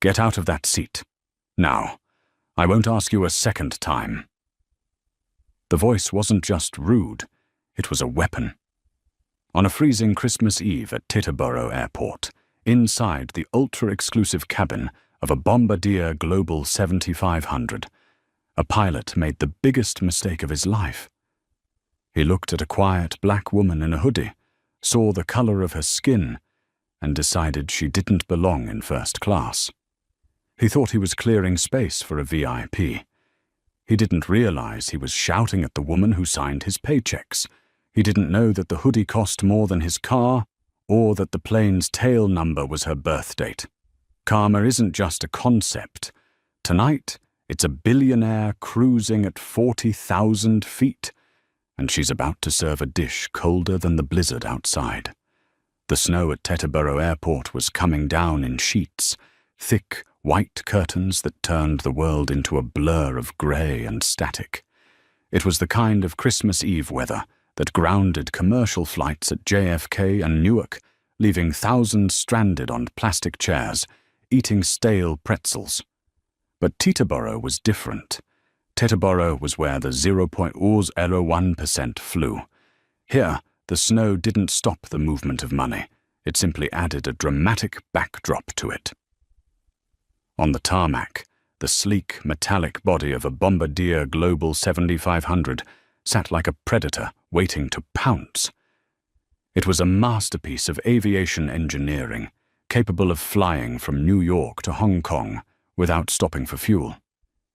Get out of that seat. Now, I won't ask you a second time." The voice wasn't just rude, it was a weapon. On a freezing Christmas Eve at Teterboro Airport, inside the ultra-exclusive cabin of a Bombardier Global 7500, a pilot made the biggest mistake of his life. He looked at a quiet black woman in a hoodie, saw the color of her skin, and decided she didn't belong in first class. He thought he was clearing space for a VIP. He didn't realize he was shouting at the woman who signed his paychecks. He didn't know that the hoodie cost more than his car, or that the plane's tail number was her birth date. Karma isn't just a concept. Tonight, it's a billionaire cruising at 40,000 feet, and she's about to serve a dish colder than the blizzard outside. The snow at Teterboro Airport was coming down in sheets, thick, white curtains that turned the world into a blur of grey and static. It was the kind of Christmas Eve weather that grounded commercial flights at JFK and Newark, leaving thousands stranded on plastic chairs, eating stale pretzels. But Teterboro was different. Teterboro was where the 0.001% flew. Here, the snow didn't stop the movement of money. It simply added a dramatic backdrop to it. On the tarmac, the sleek, metallic body of a Bombardier Global 7500 sat like a predator waiting to pounce. It was a masterpiece of aviation engineering, capable of flying from New York to Hong Kong without stopping for fuel.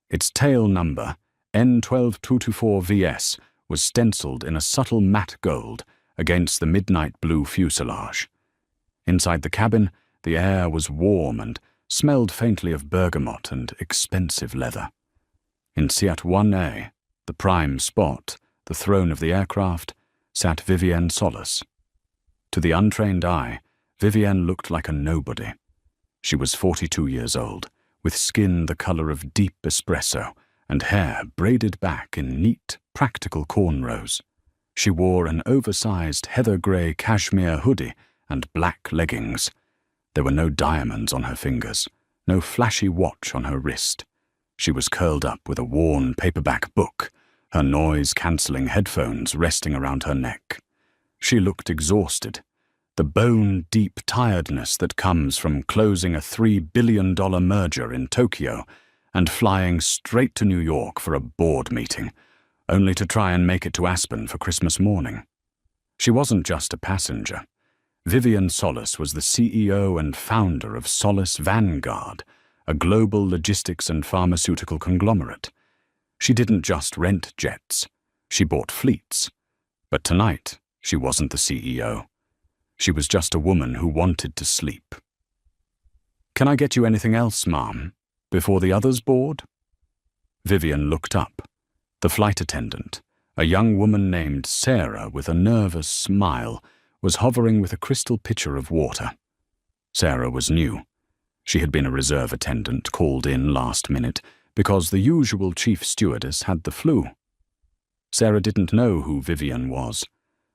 Its tail number, N12224VS, was stenciled in a subtle matte gold against the midnight blue fuselage. Inside the cabin, the air was warm and smelled faintly of bergamot and expensive leather. In Seat 1A, the prime spot, the throne of the aircraft, sat Vivienne Solis. To the untrained eye, Vivienne looked like a nobody. She was 42 years old, with skin the color of deep espresso and hair braided back in neat, practical cornrows. She wore an oversized heather-gray cashmere hoodie and black leggings. There were no diamonds on her fingers, no flashy watch on her wrist. She was curled up with a worn paperback book, her noise-cancelling headphones resting around her neck. She looked exhausted, the bone-deep tiredness that comes from closing a $3 billion merger in Tokyo and flying straight to New York for a board meeting, only to try and make it to Aspen for Christmas morning. She wasn't just a passenger. Vivienne Solis was the CEO and founder of Solis Vanguard, a global logistics and pharmaceutical conglomerate. She didn't just rent jets, she bought fleets. But tonight, she wasn't the CEO. She was just a woman who wanted to sleep. "Can I get you anything else, ma'am, before the others board?" Vivienne looked up. The flight attendant, a young woman named Sarah with a nervous smile, was hovering with a crystal pitcher of water. Sarah was new. She had been a reserve attendant called in last minute because the usual chief stewardess had the flu. Sarah didn't know who Vivienne was.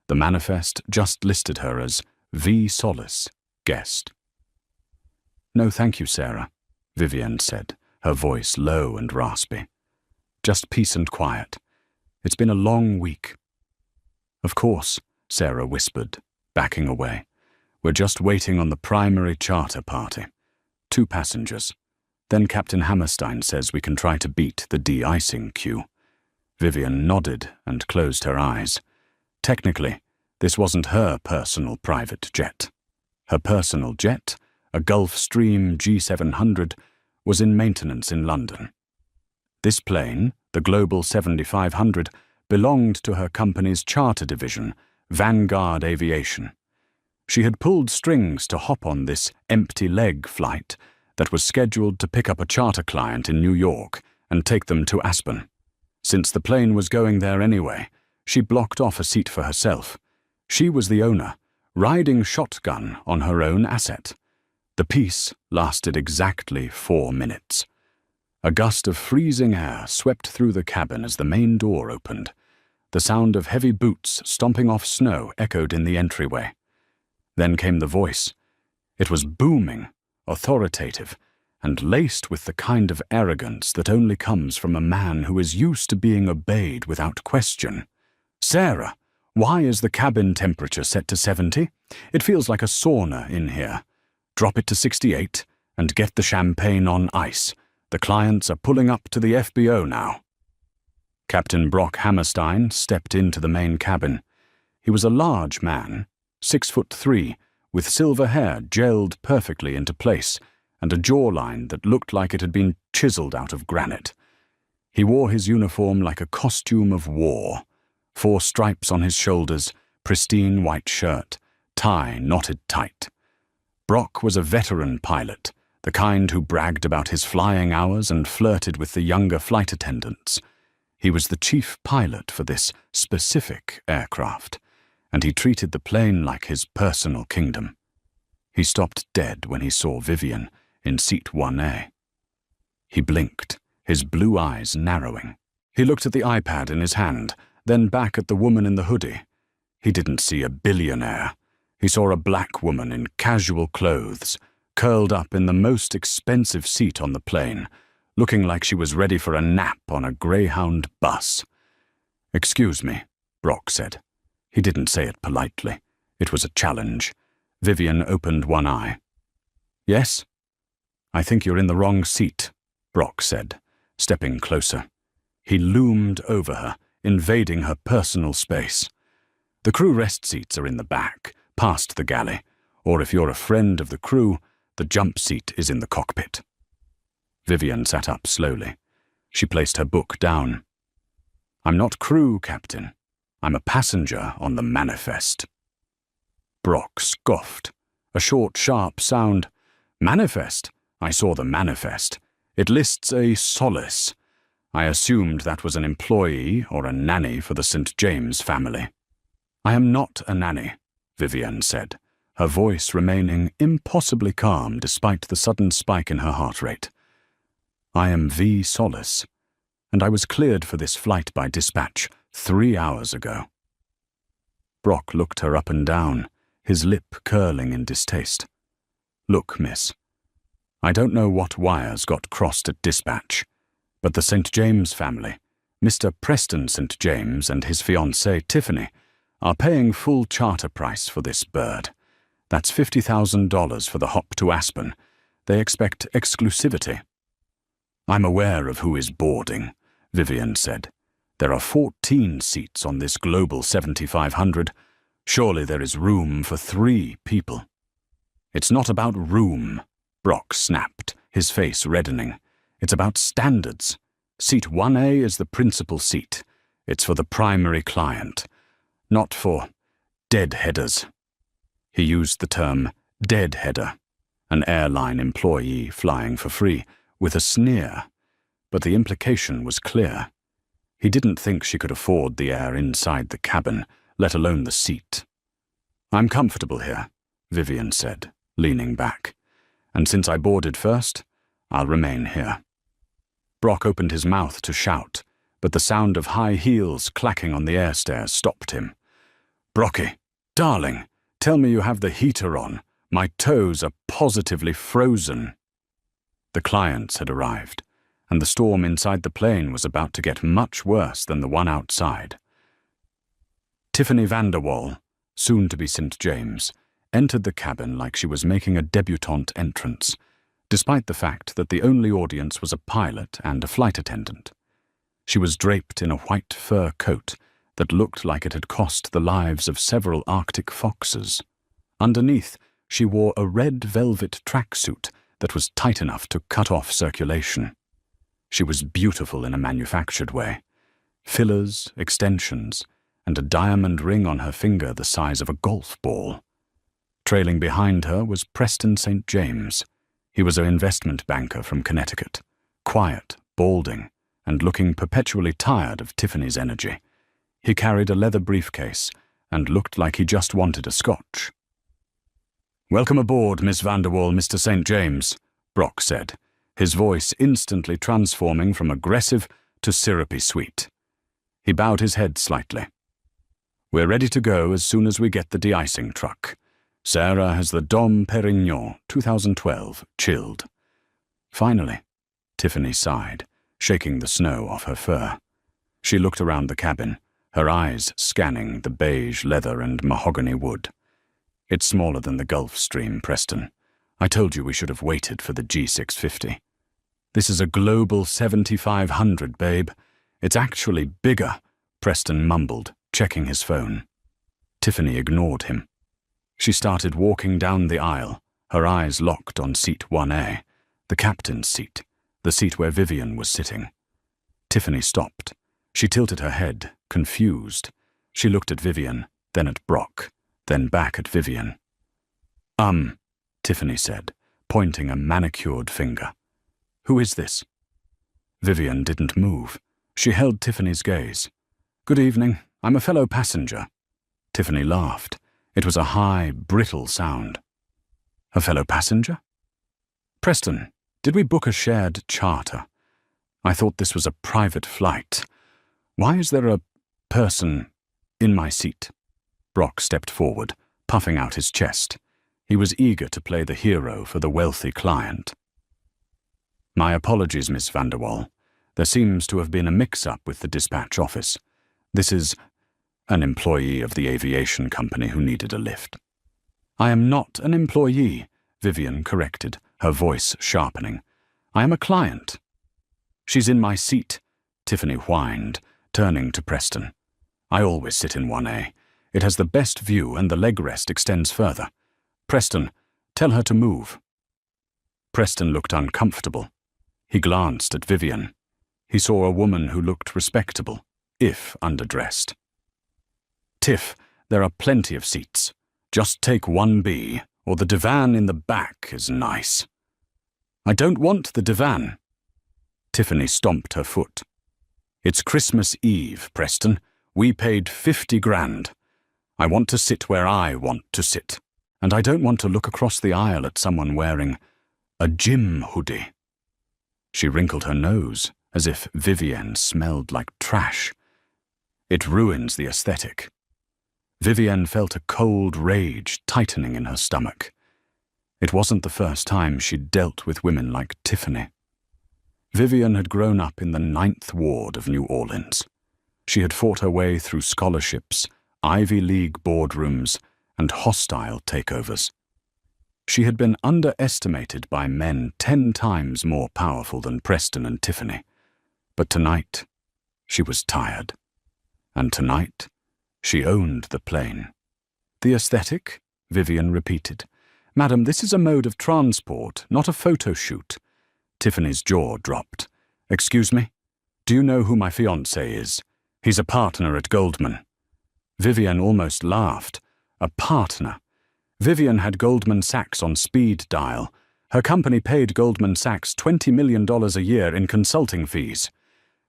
The manifest just listed her as V. Solis, guest. "No, thank you, Sarah," Vivienne said, her voice low and raspy. "Just peace and quiet. It's been a long week." "Of course," Sarah whispered, backing away. "We're just waiting on the primary charter party. 2 passengers. Then Captain Hammerstein says we can try to beat the de-icing queue." Vivienne nodded and closed her eyes. Technically, this wasn't her personal private jet. Her personal jet, a Gulfstream G700, was in maintenance in London. This plane, the Global 7500, belonged to her company's charter division, Vanguard Aviation. She had pulled strings to hop on this empty leg flight that was scheduled to pick up a charter client in New York and take them to Aspen. Since the plane was going there anyway, she blocked off a seat for herself. She was the owner, riding shotgun on her own asset. The piece lasted exactly 4 minutes. A gust of freezing air swept through the cabin as the main door opened. The sound of heavy boots stomping off snow echoed in the entryway. Then came the voice. It was booming, authoritative, and laced with the kind of arrogance that only comes from a man who is used to being obeyed without question. "Sarah, why is the cabin temperature set to 70? It feels like a sauna in here. Drop it to 68 and get the champagne on ice. The clients are pulling up to the FBO now." Captain Brock Hammerstein stepped into the main cabin. He was a large man, 6'3", with silver hair gelled perfectly into place and a jawline that looked like it had been chiseled out of granite. He wore his uniform like a costume of war. 4 stripes on his shoulders, pristine white shirt, tie knotted tight. Brock was a veteran pilot, the kind who bragged about his flying hours and flirted with the younger flight attendants. He was the chief pilot for this specific aircraft, and he treated the plane like his personal kingdom. He stopped dead when he saw Vivian in seat 1A. He blinked, his blue eyes narrowing. He looked at the iPad in his hand, then back at the woman in the hoodie. He didn't see a billionaire. He saw a black woman in casual clothes, curled up in the most expensive seat on the plane, looking like she was ready for a nap on a Greyhound bus. "Excuse me," Brock said. He didn't say it politely. It was a challenge. Vivian opened one eye. "Yes?" "I think you're in the wrong seat," Brock said, stepping closer. He loomed over her, invading her personal space. "The crew rest seats are in the back, past the galley, or if you're a friend of the crew, the jump seat is in the cockpit." Vivian sat up slowly. She placed her book down. "I'm not crew, Captain. I'm a passenger on the manifest." Brock scoffed. A short, sharp sound. "Manifest? I saw the manifest. It lists a solace. I assumed that was an employee or a nanny for the St. James family." "I am not a nanny," Vivian said, her voice remaining impossibly calm despite the sudden spike in her heart rate. "I am V. Solace, and I was cleared for this flight by dispatch 3 hours ago." Brock looked her up and down, his lip curling in distaste. "Look, miss, I don't know what wires got crossed at dispatch, but the St. James family, Mr. Preston St. James and his fiancée Tiffany, are paying full charter price for this bird. That's $50,000 for the hop to Aspen. They expect exclusivity." "I'm aware of who is boarding," Vivian said. "There are 14 seats on this Global 7500. Surely there is room for 3 people." "It's not about room," Brock snapped, his face reddening. "It's about standards. Seat 1A is the principal seat. It's for the primary client, not for deadheaders." He used the term deadheader, an airline employee flying for free, with a sneer, but the implication was clear. He didn't think she could afford the air inside the cabin, let alone the seat. "I'm comfortable here," Vivian said, leaning back. "And since I boarded first, I'll remain here." Brock opened his mouth to shout, but the sound of high heels clacking on the air stairs stopped him. "Brocky, darling, tell me you have the heater on. My toes are positively frozen." The clients had arrived, and the storm inside the plane was about to get much worse than the one outside. Tiffany Vanderwall, soon to be St. James, entered the cabin like she was making a debutante entrance, despite the fact that the only audience was a pilot and a flight attendant. She was draped in a white fur coat that looked like it had cost the lives of several Arctic foxes. Underneath, she wore a red velvet tracksuit that was tight enough to cut off circulation. She was beautiful in a manufactured way. Fillers, extensions, and a diamond ring on her finger the size of a golf ball. Trailing behind her was Preston St. James. He was an investment banker from Connecticut, quiet, balding, and looking perpetually tired of Tiffany's energy. He carried a leather briefcase and looked like he just wanted a scotch. "Welcome aboard, Miss Vanderwall, Mr. St. James," Brock said, his voice instantly transforming from aggressive to syrupy sweet. He bowed his head slightly. "We're ready to go as soon as we get the de-icing truck. Sarah has the Dom Perignon 2012 chilled. Finally, Tiffany sighed, shaking the snow off her fur. She looked around the cabin, her eyes scanning the beige leather and mahogany wood. It's smaller than the Gulf Stream, Preston. I told you we should have waited for the G650. This is a Global 7500, babe. It's actually bigger, Preston mumbled, checking his phone. Tiffany ignored him. She started walking down the aisle, her eyes locked on seat 1A, the captain's seat, the seat where Vivian was sitting. Tiffany stopped. She tilted her head, confused. She looked at Vivian, then at Brock, then back at Vivian. Tiffany said, pointing a manicured finger. Who is this? Vivian didn't move. She held Tiffany's gaze. Good evening. I'm a fellow passenger. Tiffany laughed. It was a high, brittle sound. A fellow passenger? Preston, did we book a shared charter? I thought this was a private flight. Why is there a person in my seat? Brock stepped forward, puffing out his chest. He was eager to play the hero for the wealthy client. My apologies, Miss van der Waal. There seems to have been a mix-up with the dispatch office. This is an employee of the aviation company who needed a lift. I am not an employee, Vivian corrected, her voice sharpening. I am a client. She's in my seat, Tiffany whined, turning to Preston. I always sit in 1A. It has the best view and the leg rest extends further. Preston, tell her to move. Preston looked uncomfortable. He glanced at Vivian. He saw a woman who looked respectable, if underdressed. Tiff, there are plenty of seats. Just take 1B, or the divan in the back is nice. I don't want the divan. Tiffany stomped her foot. It's Christmas Eve, Preston. We paid 50 grand. I want to sit where I want to sit. And I don't want to look across the aisle at someone wearing a gym hoodie. She wrinkled her nose, as if Vivienne smelled like trash. It ruins the aesthetic. Vivienne felt a cold rage tightening in her stomach. It wasn't the first time she'd dealt with women like Tiffany. Vivian had grown up in the 9th Ward of New Orleans. She had fought her way through scholarships, Ivy League boardrooms, and hostile takeovers. She had been underestimated by men 10 times more powerful than Preston and Tiffany. But tonight, she was tired. And tonight, she owned the plane. The aesthetic? Vivian repeated. Madam, this is a mode of transport, not a photo shoot. Tiffany's jaw dropped. Excuse me? Do you know who my fiancé is? He's a partner at Goldman. Vivian almost laughed. A partner. Vivian had Goldman Sachs on speed dial. Her company paid Goldman Sachs $20 million a year in consulting fees.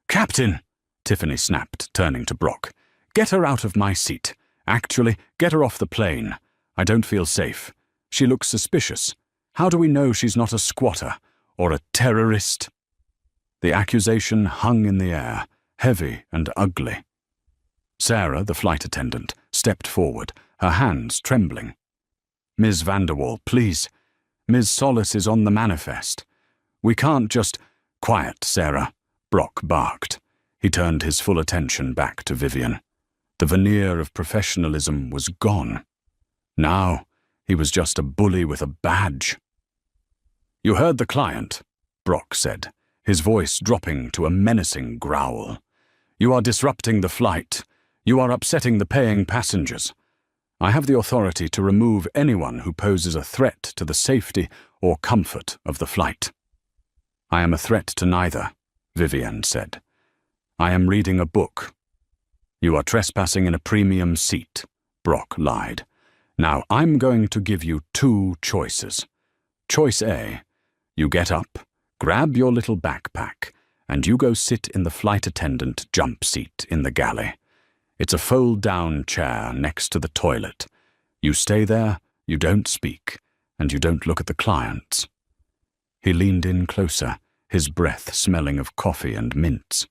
Captain, Tiffany snapped, turning to Brock. Get her out of my seat. Actually, get her off the plane. I don't feel safe. She looks suspicious. How do we know she's not a squatter or a terrorist? The accusation hung in the air, heavy and ugly. Sarah, the flight attendant, stepped forward, her hands trembling. Ms. van der Waal, please. Ms. Solis is on the manifest. We can't just— Quiet, Sarah, Brock barked. He turned his full attention back to Vivian. The veneer of professionalism was gone. Now, he was just a bully with a badge. You heard the client, Brock said, his voice dropping to a menacing growl. You are disrupting the flight. You are upsetting the paying passengers. I have the authority to remove anyone who poses a threat to the safety or comfort of the flight. I am a threat to neither, Vivian said. I am reading a book. You are trespassing in a premium seat, Brock lied. Now I'm going to give you 2 choices. Choice A, you get up, grab your little backpack, and you go sit in the flight attendant jump seat in the galley. It's a fold-down chair next to the toilet. You stay there, you don't speak, and you don't look at the clients. He leaned in closer, his breath smelling of coffee and mints.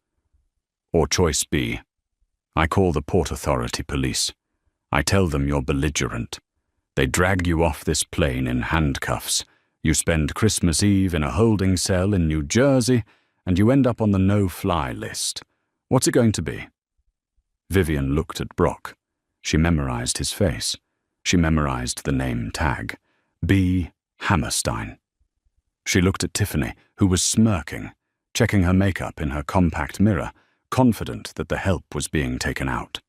Or choice B, I call the Port Authority police. I tell them you're belligerent. They drag you off this plane in handcuffs, You spend Christmas Eve in a holding cell in New Jersey, and you end up on the no-fly list. What's it going to be? Vivian looked at Brock. She memorized his face. She memorized the name tag. B. Hammerstein. She looked at Tiffany, who was smirking, checking her makeup in her compact mirror, confident that the help was being taken out.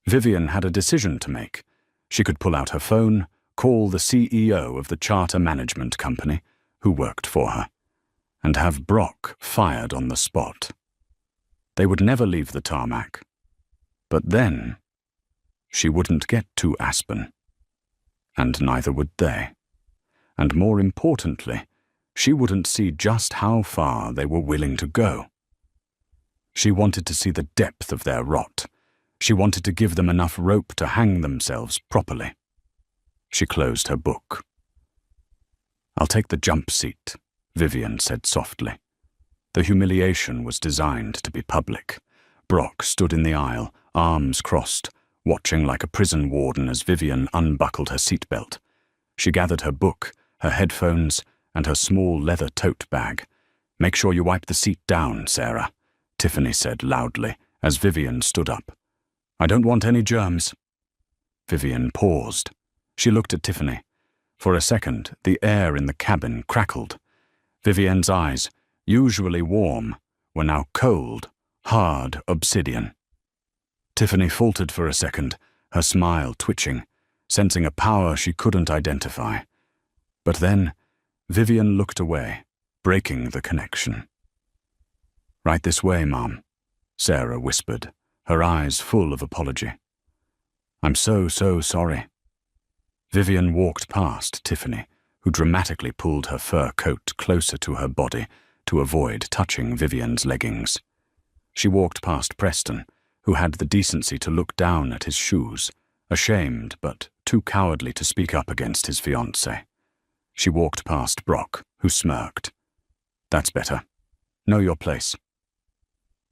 Vivian had a decision to make. She could pull out her phone, call the CEO of the charter management company, who worked for her, and have Brock fired on the spot. They would never leave the tarmac. But then, she wouldn't get to Aspen. And neither would they. And more importantly, she wouldn't see just how far they were willing to go. She wanted to see the depth of their rot. She wanted to give them enough rope to hang themselves properly. She closed her book. "I'll take the jump seat," Vivian said softly. The humiliation was designed to be public. Brock stood in the aisle, arms crossed, watching like a prison warden as Vivian unbuckled her seatbelt. She gathered her book, her headphones, and her small leather tote bag. "Make sure you wipe the seat down, Sarah," Tiffany said loudly as Vivian stood up. "I don't want any germs." Vivian paused. She looked at Tiffany. For a second, the air in the cabin crackled. Vivian's eyes, usually warm, were now cold, hard obsidian. Tiffany faltered for a second, her smile twitching, sensing a power she couldn't identify. But then, Vivian looked away, breaking the connection. "Right this way, Mom," Sarah whispered, her eyes full of apology. "I'm so sorry." Vivian walked past Tiffany, who dramatically pulled her fur coat closer to her body to avoid touching Vivian's leggings. She walked past Preston, who had the decency to look down at his shoes, ashamed but too cowardly to speak up against his fiancée. She walked past Brock, who smirked. "That's better. Know your place."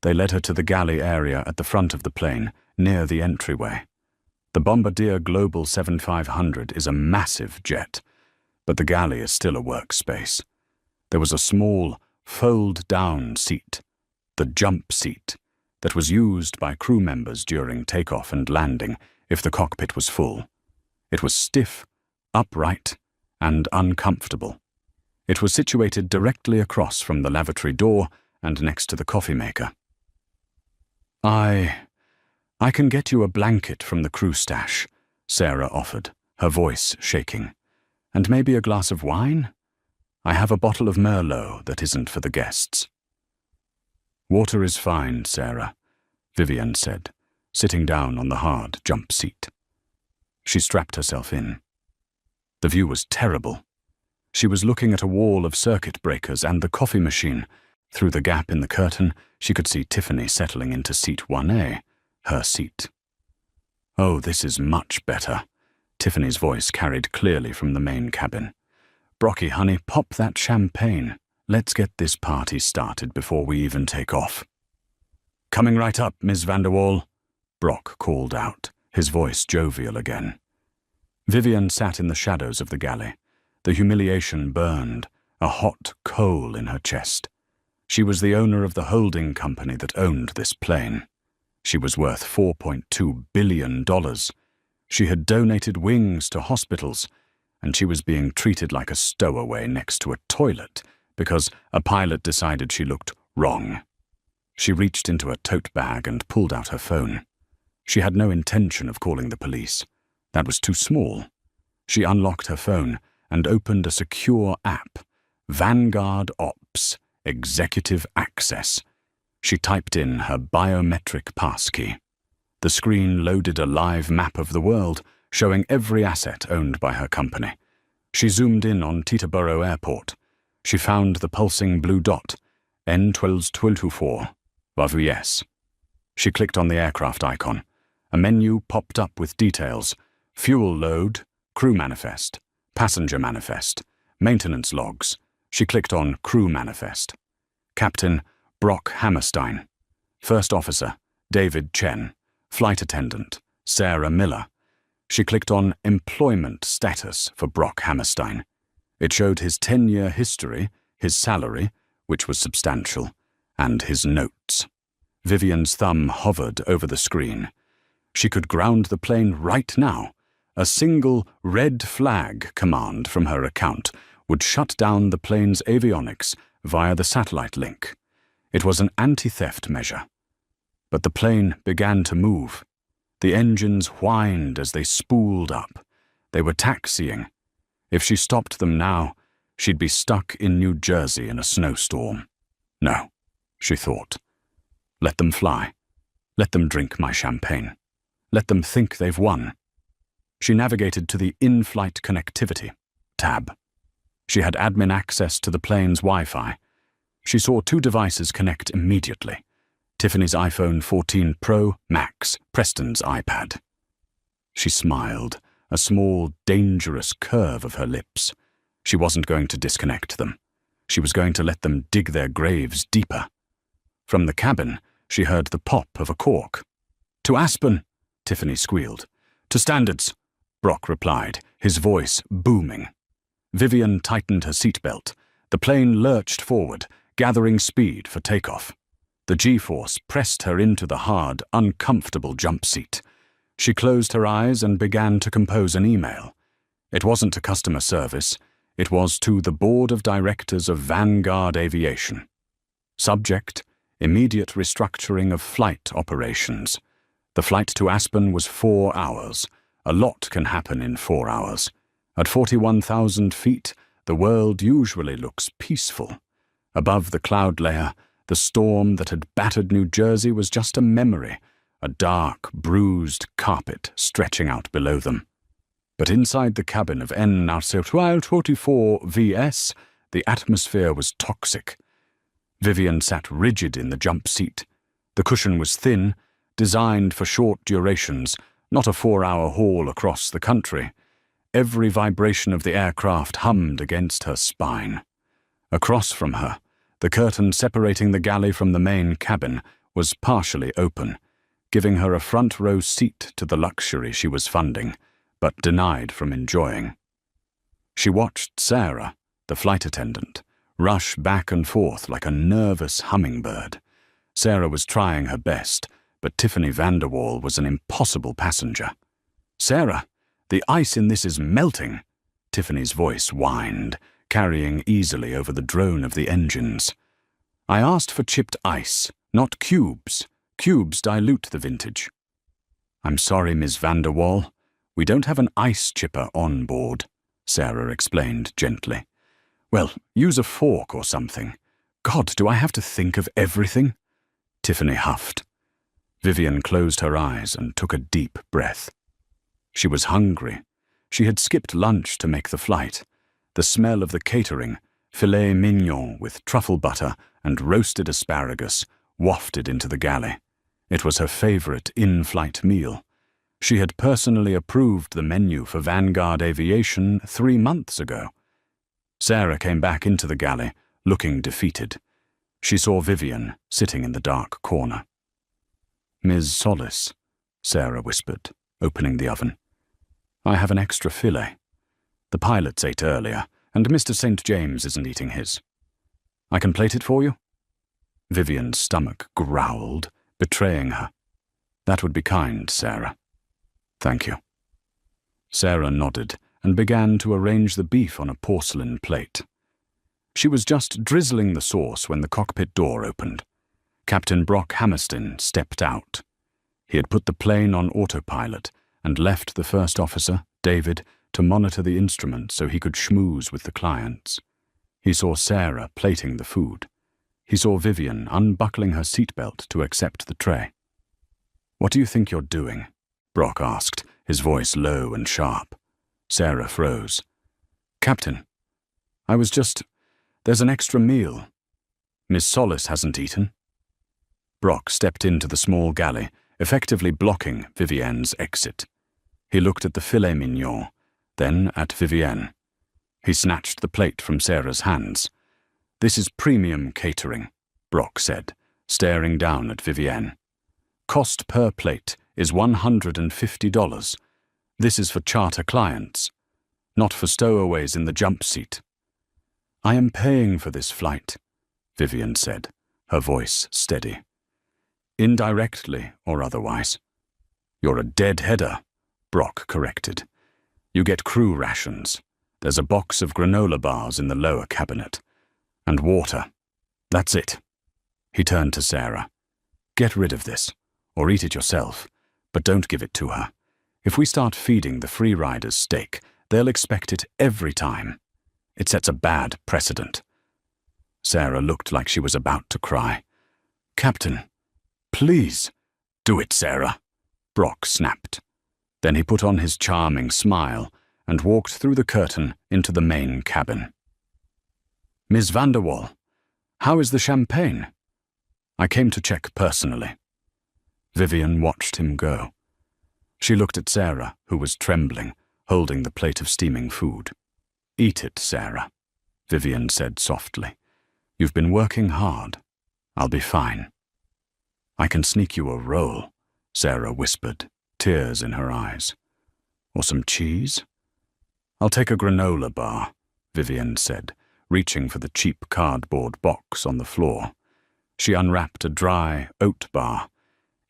They led her to the galley area at the front of the plane, near the entryway. The Bombardier Global 7500 is a massive jet, but the galley is still a workspace. There was a small, fold-down seat, the jump seat, that was used by crew members during takeoff and landing if the cockpit was full. It was stiff, upright, and uncomfortable. It was situated directly across from the lavatory door and next to the coffee maker. I can get you a blanket from the crew stash," Sarah offered, her voice shaking. "And maybe a glass of wine? I have a bottle of Merlot that isn't for the guests." "Water is fine, Sarah," Vivian said, sitting down on the hard jump seat. She strapped herself in. The view was terrible. She was looking at a wall of circuit breakers and the coffee machine. Through the gap in the curtain, she could see Tiffany settling into seat 1A, her seat. "Oh, this is much better," Tiffany's voice carried clearly from the main cabin. "Brocky, honey, pop that champagne. Let's get this party started before we even take off." "Coming right up, Miss Vanderwall," Brock called out, his voice jovial again. Vivian sat in the shadows of the galley. The humiliation burned, a hot coal in her chest. She was the owner of the holding company that owned this plane. She was worth $4.2 billion. She had donated wings to hospitals, and she was being treated like a stowaway next to a toilet because a pilot decided she looked wrong. She reached into a tote bag and pulled out her phone. She had no intention of calling the police. That was too small. She unlocked her phone and opened a secure app, Vanguard Ops, Executive Access. She typed in her biometric passkey. The screen loaded a live map of the world, showing every asset owned by her company. She zoomed in on Teterboro Airport. She found the pulsing blue dot, N12224, Vavues. She clicked on the aircraft icon. A menu popped up with details: fuel load, crew manifest, passenger manifest, maintenance logs. She clicked on crew manifest. Captain Brock Hammerstein. First officer David Chen. Flight attendant Sarah Miller. She clicked on employment status for Brock Hammerstein. It showed his 10-year history, his salary, which was substantial, and his notes. Vivian's thumb hovered over the screen. She could ground the plane right now. A single red flag command from her account would shut down the plane's avionics via the satellite link. It was an anti-theft measure. But the plane began to move. The engines whined as they spooled up. They were taxiing. If she stopped them now, she'd be stuck in New Jersey in a snowstorm. No, she thought. Let them fly. Let them drink my champagne. Let them think they've won. She navigated to the in-flight connectivity tab. She had admin access to the plane's Wi-Fi. She saw 2 devices connect immediately. Tiffany's iPhone 14 Pro Max, Preston's iPad. She smiled, a small, dangerous curve of her lips. She wasn't going to disconnect them. She was going to let them dig their graves deeper. From the cabin, she heard the pop of a cork. "To Aspen," Tiffany squealed. "To standards," Brock replied, his voice booming. Vivian tightened her seatbelt. The plane lurched forward, gathering speed for takeoff. The G-force pressed her into the hard, uncomfortable jump seat. She closed her eyes and began to compose an email. It wasn't to customer service. It was to the Board of Directors of Vanguard Aviation. Subject: immediate restructuring of flight operations. The flight to Aspen was 4 hours. A lot can happen in 4 hours. At 41,000 feet, the world usually looks peaceful. Above the cloud layer, the storm that had battered New Jersey was just a memory, a dark, bruised carpet stretching out below them. But inside the cabin of N-44 VS, the atmosphere was toxic. Vivian sat rigid in the jump seat. The cushion was thin, designed for short durations, not a 4-hour haul across the country. Every vibration of the aircraft hummed against her spine. Across from her, the curtain separating the galley from the main cabin was partially open, giving her a front-row seat to the luxury she was funding, but denied from enjoying. She watched Sarah, the flight attendant, rush back and forth like a nervous hummingbird. Sarah was trying her best, but Tiffany Vanderwall was an impossible passenger. "Sarah, the ice in this is melting," Tiffany's voice whined, carrying easily over the drone of the engines. "I asked for chipped ice, not cubes. Cubes dilute the vintage." "I'm sorry, Ms. Vanderwall. We don't have an ice chipper on board," Sarah explained gently. "Well, use a fork or something. God, do I have to think of everything?" Tiffany huffed. Vivian closed her eyes and took a deep breath. She was hungry. She had skipped lunch to make the flight. The smell of the catering, filet mignon with truffle butter and roasted asparagus, wafted into the galley. It was her favorite in-flight meal. She had personally approved the menu for Vanguard Aviation 3 months ago. Sarah came back into the galley, looking defeated. She saw Vivian sitting in the dark corner. "Ms. Solis," Sarah whispered, opening the oven. "I have an extra filet. The pilots ate earlier, and Mr. St. James isn't eating his. I can plate it for you?" Vivian's stomach growled, betraying her. "That would be kind, Sarah." "Thank you." Sarah nodded and began to arrange the beef on a porcelain plate. She was just drizzling the sauce when the cockpit door opened. Captain Brock Hammerstein stepped out. He had put the plane on autopilot and left the first officer, David, to monitor the instrument so he could schmooze with the clients. He saw Sarah plating the food. He saw Vivian unbuckling her seatbelt to accept the tray. "What do you think you're doing?" Brock asked, his voice low and sharp. Sarah froze. "Captain, there's an extra meal. Miss Solis hasn't eaten." Brock stepped into the small galley, effectively blocking Vivienne's exit. He looked at the filet mignon, then at Vivienne. He snatched the plate from Sarah's hands. "This is premium catering," Brock said, staring down at Vivienne. "Cost per plate is $150. This is for charter clients, not for stowaways in the jump seat, I am paying for this flight, Vivian said, her voice steady. Indirectly or otherwise. You're a deadheader, Brock corrected. You get crew rations. There's a box of granola bars in the lower cabinet. And water. That's it. He turned to Sarah. Get rid of this, or eat it yourself, but don't give it to her. If we start feeding the free riders steak, they'll expect it every time. It sets a bad precedent. Sarah looked like she was about to cry. Captain, please. Do it, Sarah, Brock snapped. Then he put on his charming smile and walked through the curtain into the main cabin. Ms. Vanderwall, how is the champagne? I came to check personally. Vivian watched him go. She looked at Sarah, who was trembling, holding the plate of steaming food. Eat it, Sarah, Vivian said softly. You've been working hard. I'll be fine. I can sneak you a roll, Sarah whispered, tears in her eyes. Or some cheese? I'll take a granola bar, Vivian said, reaching for the cheap cardboard box on the floor. She unwrapped a dry oat bar.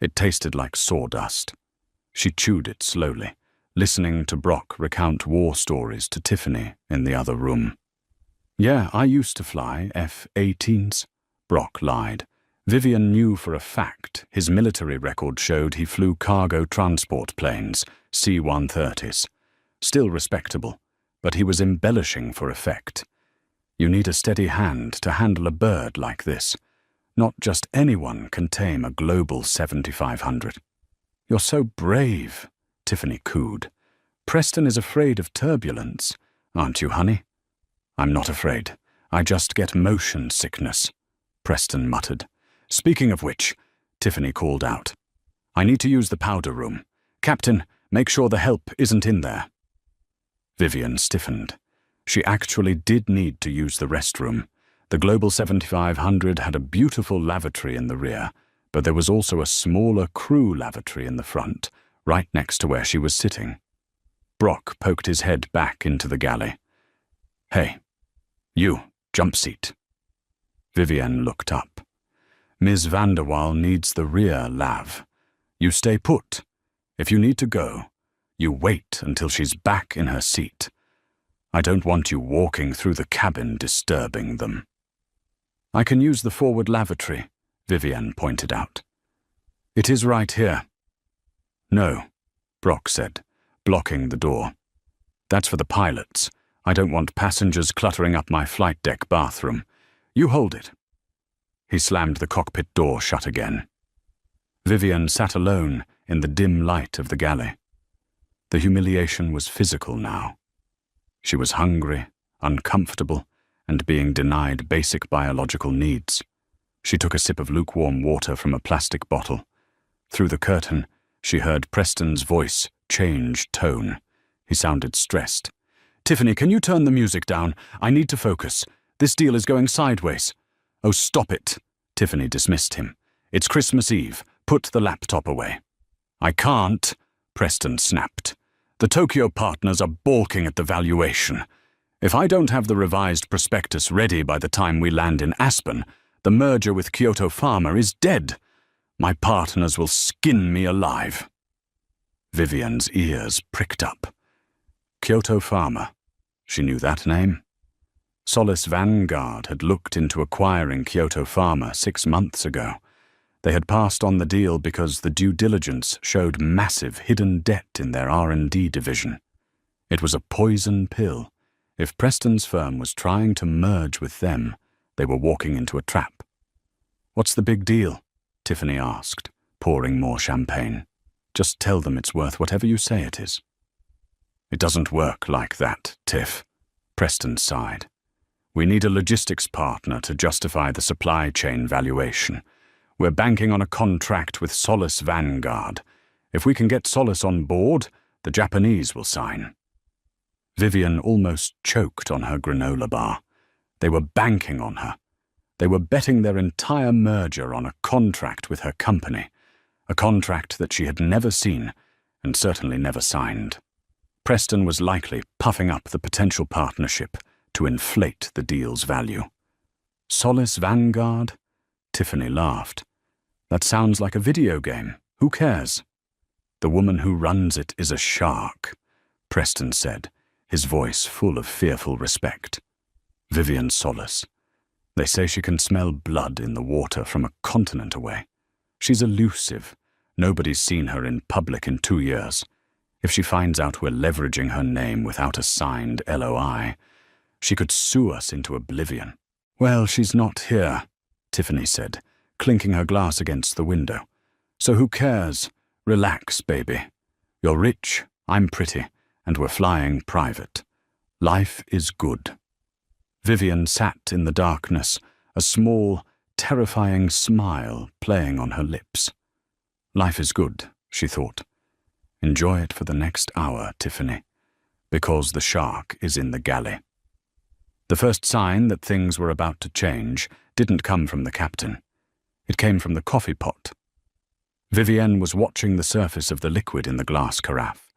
It tasted like sawdust. She chewed it slowly, listening to Brock recount war stories to Tiffany in the other room. Yeah, I used to fly F-18s, Brock lied. Vivian knew for a fact his military record showed he flew cargo transport planes, C-130s. Still respectable, but he was embellishing for effect. You need a steady hand to handle a bird like this. Not just anyone can tame a Global 7500. You're so brave, Tiffany cooed. Preston is afraid of turbulence, aren't you, honey? I'm not afraid. I just get motion sickness, Preston muttered. Speaking of which, Tiffany called out. I need to use the powder room. Captain, make sure the help isn't in there. Vivian stiffened. She actually did need to use the restroom. The Global 7500 had a beautiful lavatory in the rear, but there was also a smaller crew lavatory in the front, right next to where she was sitting. Brock poked his head back into the galley. Hey, you, jump seat. Vivian looked up. Ms. Vanderwall needs the rear lav. You stay put. If you need to go, you wait until she's back in her seat. I don't want you walking through the cabin disturbing them. I can use the forward lavatory, Vivian pointed out. It is right here. No, Brock said, blocking the door. That's for the pilots. I don't want passengers cluttering up my flight deck bathroom. You hold it. He slammed the cockpit door shut again. Vivian sat alone in the dim light of the galley. The humiliation was physical now. She was hungry, uncomfortable, and being denied basic biological needs. She took a sip of lukewarm water from a plastic bottle. Through the curtain, she heard Preston's voice change tone. He sounded stressed. Tiffany, can you turn the music down? I need to focus. This deal is going sideways. Oh, stop it, Tiffany dismissed him. It's Christmas Eve. Put the laptop away. I can't, Preston snapped. The Tokyo partners are balking at the valuation. If I don't have the revised prospectus ready by the time we land in Aspen, the merger with Kyoto Pharma is dead. My partners will skin me alive. Vivian's ears pricked up. Kyoto Pharma. She knew that name. Solace Vanguard had looked into acquiring Kyoto Pharma 6 months ago. They had passed on the deal because the due diligence showed massive hidden debt in their R&D division. It was a poison pill. If Preston's firm was trying to merge with them, they were walking into a trap. What's the big deal? Tiffany asked, pouring more champagne. Just tell them it's worth whatever you say it is. It doesn't work like that, Tiff. Preston sighed. We need a logistics partner to justify the supply chain valuation. We're banking on a contract with Solace Vanguard. If we can get Solace on board, the Japanese will sign. Vivian almost choked on her granola bar. They were banking on her. They were betting their entire merger on a contract with her company, a contract that she had never seen and certainly never signed. Preston was likely puffing up the potential partnership to inflate the deal's value. Solace Vanguard? Tiffany laughed. That sounds like a video game. Who cares? The woman who runs it is a shark, Preston said, his voice full of fearful respect. Vivian Solace. They say she can smell blood in the water from a continent away. She's elusive. Nobody's seen her in public in 2 years. If she finds out we're leveraging her name without a signed LOI, she could sue us into oblivion. Well, she's not here, Tiffany said, clinking her glass against the window. So who cares? Relax, baby. You're rich, I'm pretty, and we're flying private. Life is good. Vivian sat in the darkness, a small, terrifying smile playing on her lips. Life is good, she thought. Enjoy it for the next hour, Tiffany, because the shark is in the galley. The first sign that things were about to change didn't come from the captain. It came from the coffee pot. Vivienne was watching the surface of the liquid in the glass carafe.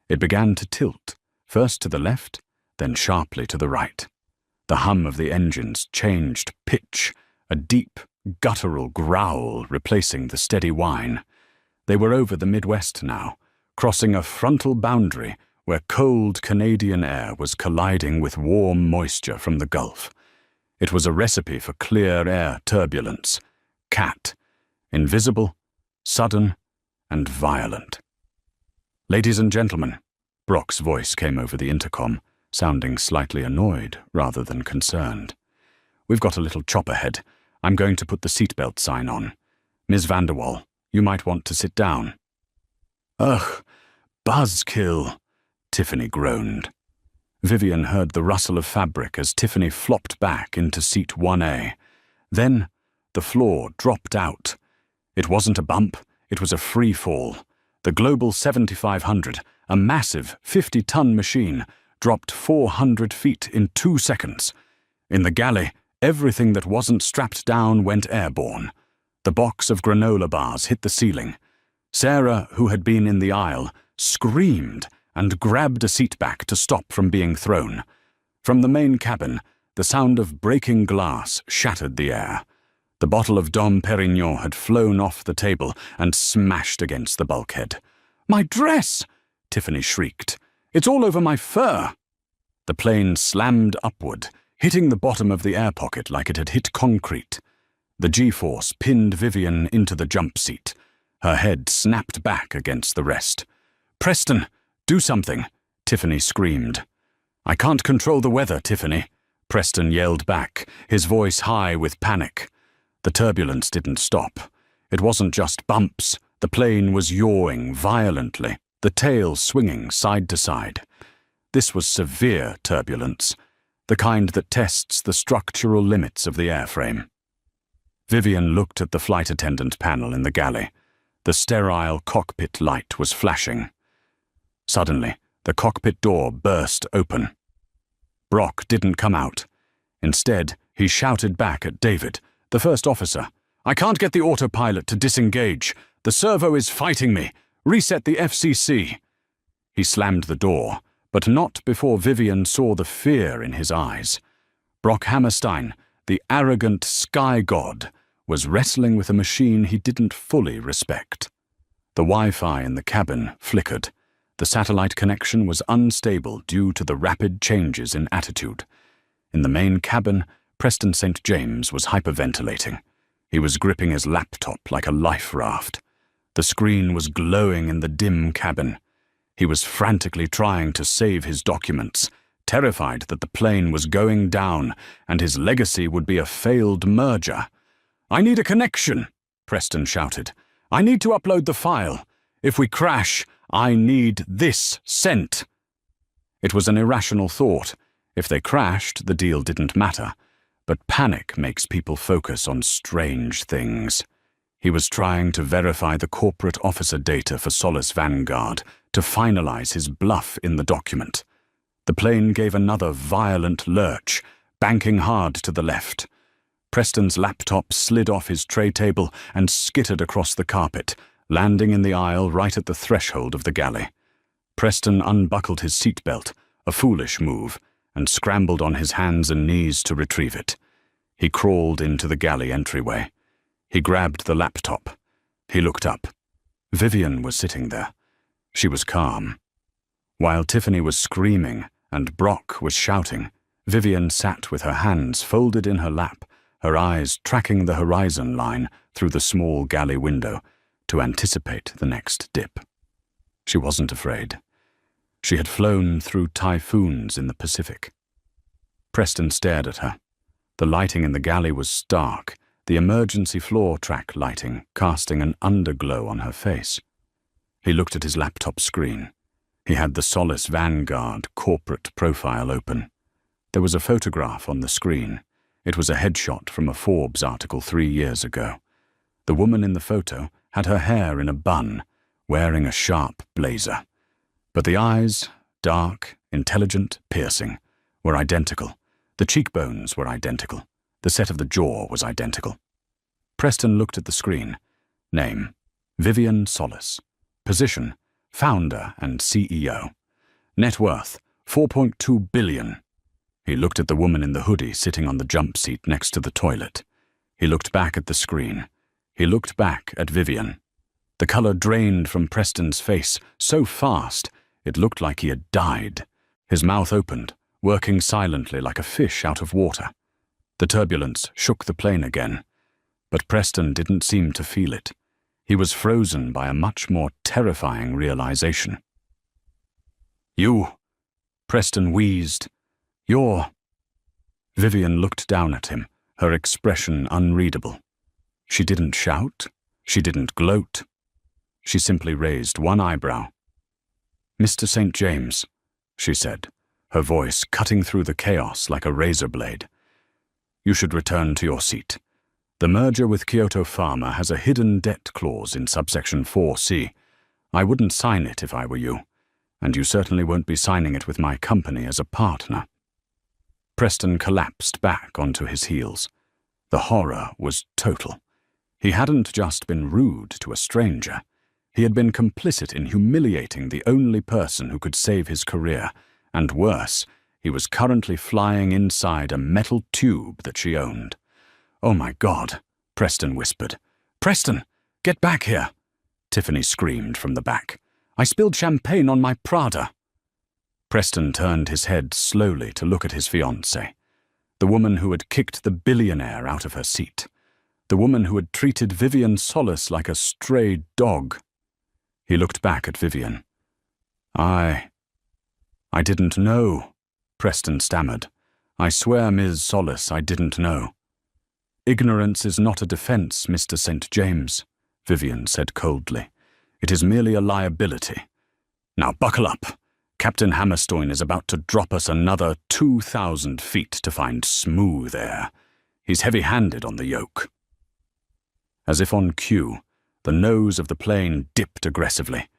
It began to tilt, first to the left, then sharply to the right. The hum of the engines changed pitch, a deep, guttural growl replacing the steady whine. They were over the Midwest now, crossing a frontal boundary where cold Canadian air was colliding with warm moisture from the Gulf. It was a recipe for clear air turbulence. CAT. Invisible, sudden, and violent. Ladies and gentlemen, Brock's voice came over the intercom, sounding slightly annoyed rather than concerned. We've got a little chop ahead. I'm going to put the seatbelt sign on. Ms. Vanderwall, you might want to sit down. Ugh, buzzkill, Tiffany groaned. Vivian heard the rustle of fabric as Tiffany flopped back into seat 1A. Then the floor dropped out. It wasn't a bump, it was a free fall. The Global 7500, a massive 50-ton machine, dropped 400 feet in 2 seconds. In the galley, everything that wasn't strapped down went airborne. The box of granola bars hit the ceiling. Sarah, who had been in the aisle, screamed and grabbed a seat back to stop from being thrown. From the main cabin, the sound of breaking glass shattered the air. The bottle of Dom Perignon had flown off the table and smashed against the bulkhead. "My dress!" Tiffany shrieked. "It's all over my fur!" The plane slammed upward, hitting the bottom of the air pocket like it had hit concrete. The G-force pinned Vivian into the jump seat. Her head snapped back against the rest. "Preston, do something!" Tiffany screamed. "I can't control the weather, Tiffany," Preston yelled back, his voice high with panic. The turbulence didn't stop. It wasn't just bumps. The plane was yawing violently, the tail swinging side to side. This was severe turbulence, the kind that tests the structural limits of the airframe. Vivian looked at the flight attendant panel in the galley. The sterile cockpit light was flashing. Suddenly, the cockpit door burst open. Brock didn't come out. Instead, he shouted back at David, the first officer, "I can't get the autopilot to disengage. The servo is fighting me. Reset the FCC." He slammed the door, but not before Vivian saw the fear in his eyes. Brock Hammerstein, the arrogant sky god, was wrestling with a machine he didn't fully respect. The Wi-Fi in the cabin flickered. The satellite connection was unstable due to the rapid changes in attitude. In the main cabin, Preston St. James was hyperventilating. He was gripping his laptop like a life raft. The screen was glowing in the dim cabin. He was frantically trying to save his documents, terrified that the plane was going down and his legacy would be a failed merger. "I need a connection," Preston shouted. "I need to upload the file. If we crash, I need this sent." It was an irrational thought. If they crashed, the deal didn't matter. But panic makes people focus on strange things. He was trying to verify the corporate officer data for Solace Vanguard to finalize his bluff in the document. The plane gave another violent lurch, banking hard to the left. Preston's laptop slid off his tray table and skittered across the carpet, landing in the aisle right at the threshold of the galley. Preston unbuckled his seatbelt, a foolish move, and scrambled on his hands and knees to retrieve it. He crawled into the galley entryway. He grabbed the laptop. He looked up. Vivian was sitting there. She was calm. While Tiffany was screaming and Brock was shouting, Vivian sat with her hands folded in her lap, her eyes tracking the horizon line through the small galley window to anticipate the next dip. She wasn't afraid. She had flown through typhoons in the Pacific. Preston stared at her. The lighting in the galley was stark, the emergency floor track lighting casting an underglow on her face. He looked at his laptop screen. He had the Solace Vanguard corporate profile open. There was a photograph on the screen. It was a headshot from a Forbes article 3 years ago. The woman in the photo had her hair in a bun, wearing a sharp blazer. But the eyes, dark, intelligent, piercing, were identical. The cheekbones were identical. The set of the jaw was identical. Preston looked at the screen. Name: Vivian Solace. Position: founder and CEO. Net worth: $4.2 billion. He looked at the woman in the hoodie sitting on the jump seat next to the toilet. He looked back at the screen. He looked back at Vivian. The color drained from Preston's face so fast it looked like he had died. His mouth opened, working silently like a fish out of water. The turbulence shook the plane again, but Preston didn't seem to feel it. He was frozen by a much more terrifying realization. "You," Preston wheezed. "You're—" Vivian looked down at him, her expression unreadable. She didn't shout. She didn't gloat. She simply raised one eyebrow. "Mr. St. James," she said, her voice cutting through the chaos like a razor blade. "You should return to your seat. The merger with Kyoto Pharma has a hidden debt clause in subsection 4C. I wouldn't sign it if I were you, and you certainly won't be signing it with my company as a partner." Preston collapsed back onto his heels. The horror was total. He hadn't just been rude to a stranger. He had been complicit in humiliating the only person who could save his career, and worse, he was currently flying inside a metal tube that she owned. "Oh my God," Preston whispered. "Preston, get back here!" Tiffany screamed from the back. "I spilled champagne on my Prada." Preston turned his head slowly to look at his fiancée, the woman who had kicked the billionaire out of her seat, the woman who had treated Vivian Solace like a stray dog. He looked back at Vivian. I didn't know," Preston stammered. "I swear, Ms. Solace, I didn't know." "Ignorance is not a defense, Mr. St. James," Vivian said coldly. "It is merely a liability. Now buckle up. Captain Hammerstein is about to drop us another 2,000 feet to find smooth air. He's heavy-handed on the yoke." As if on cue, the nose of the plane dipped aggressively.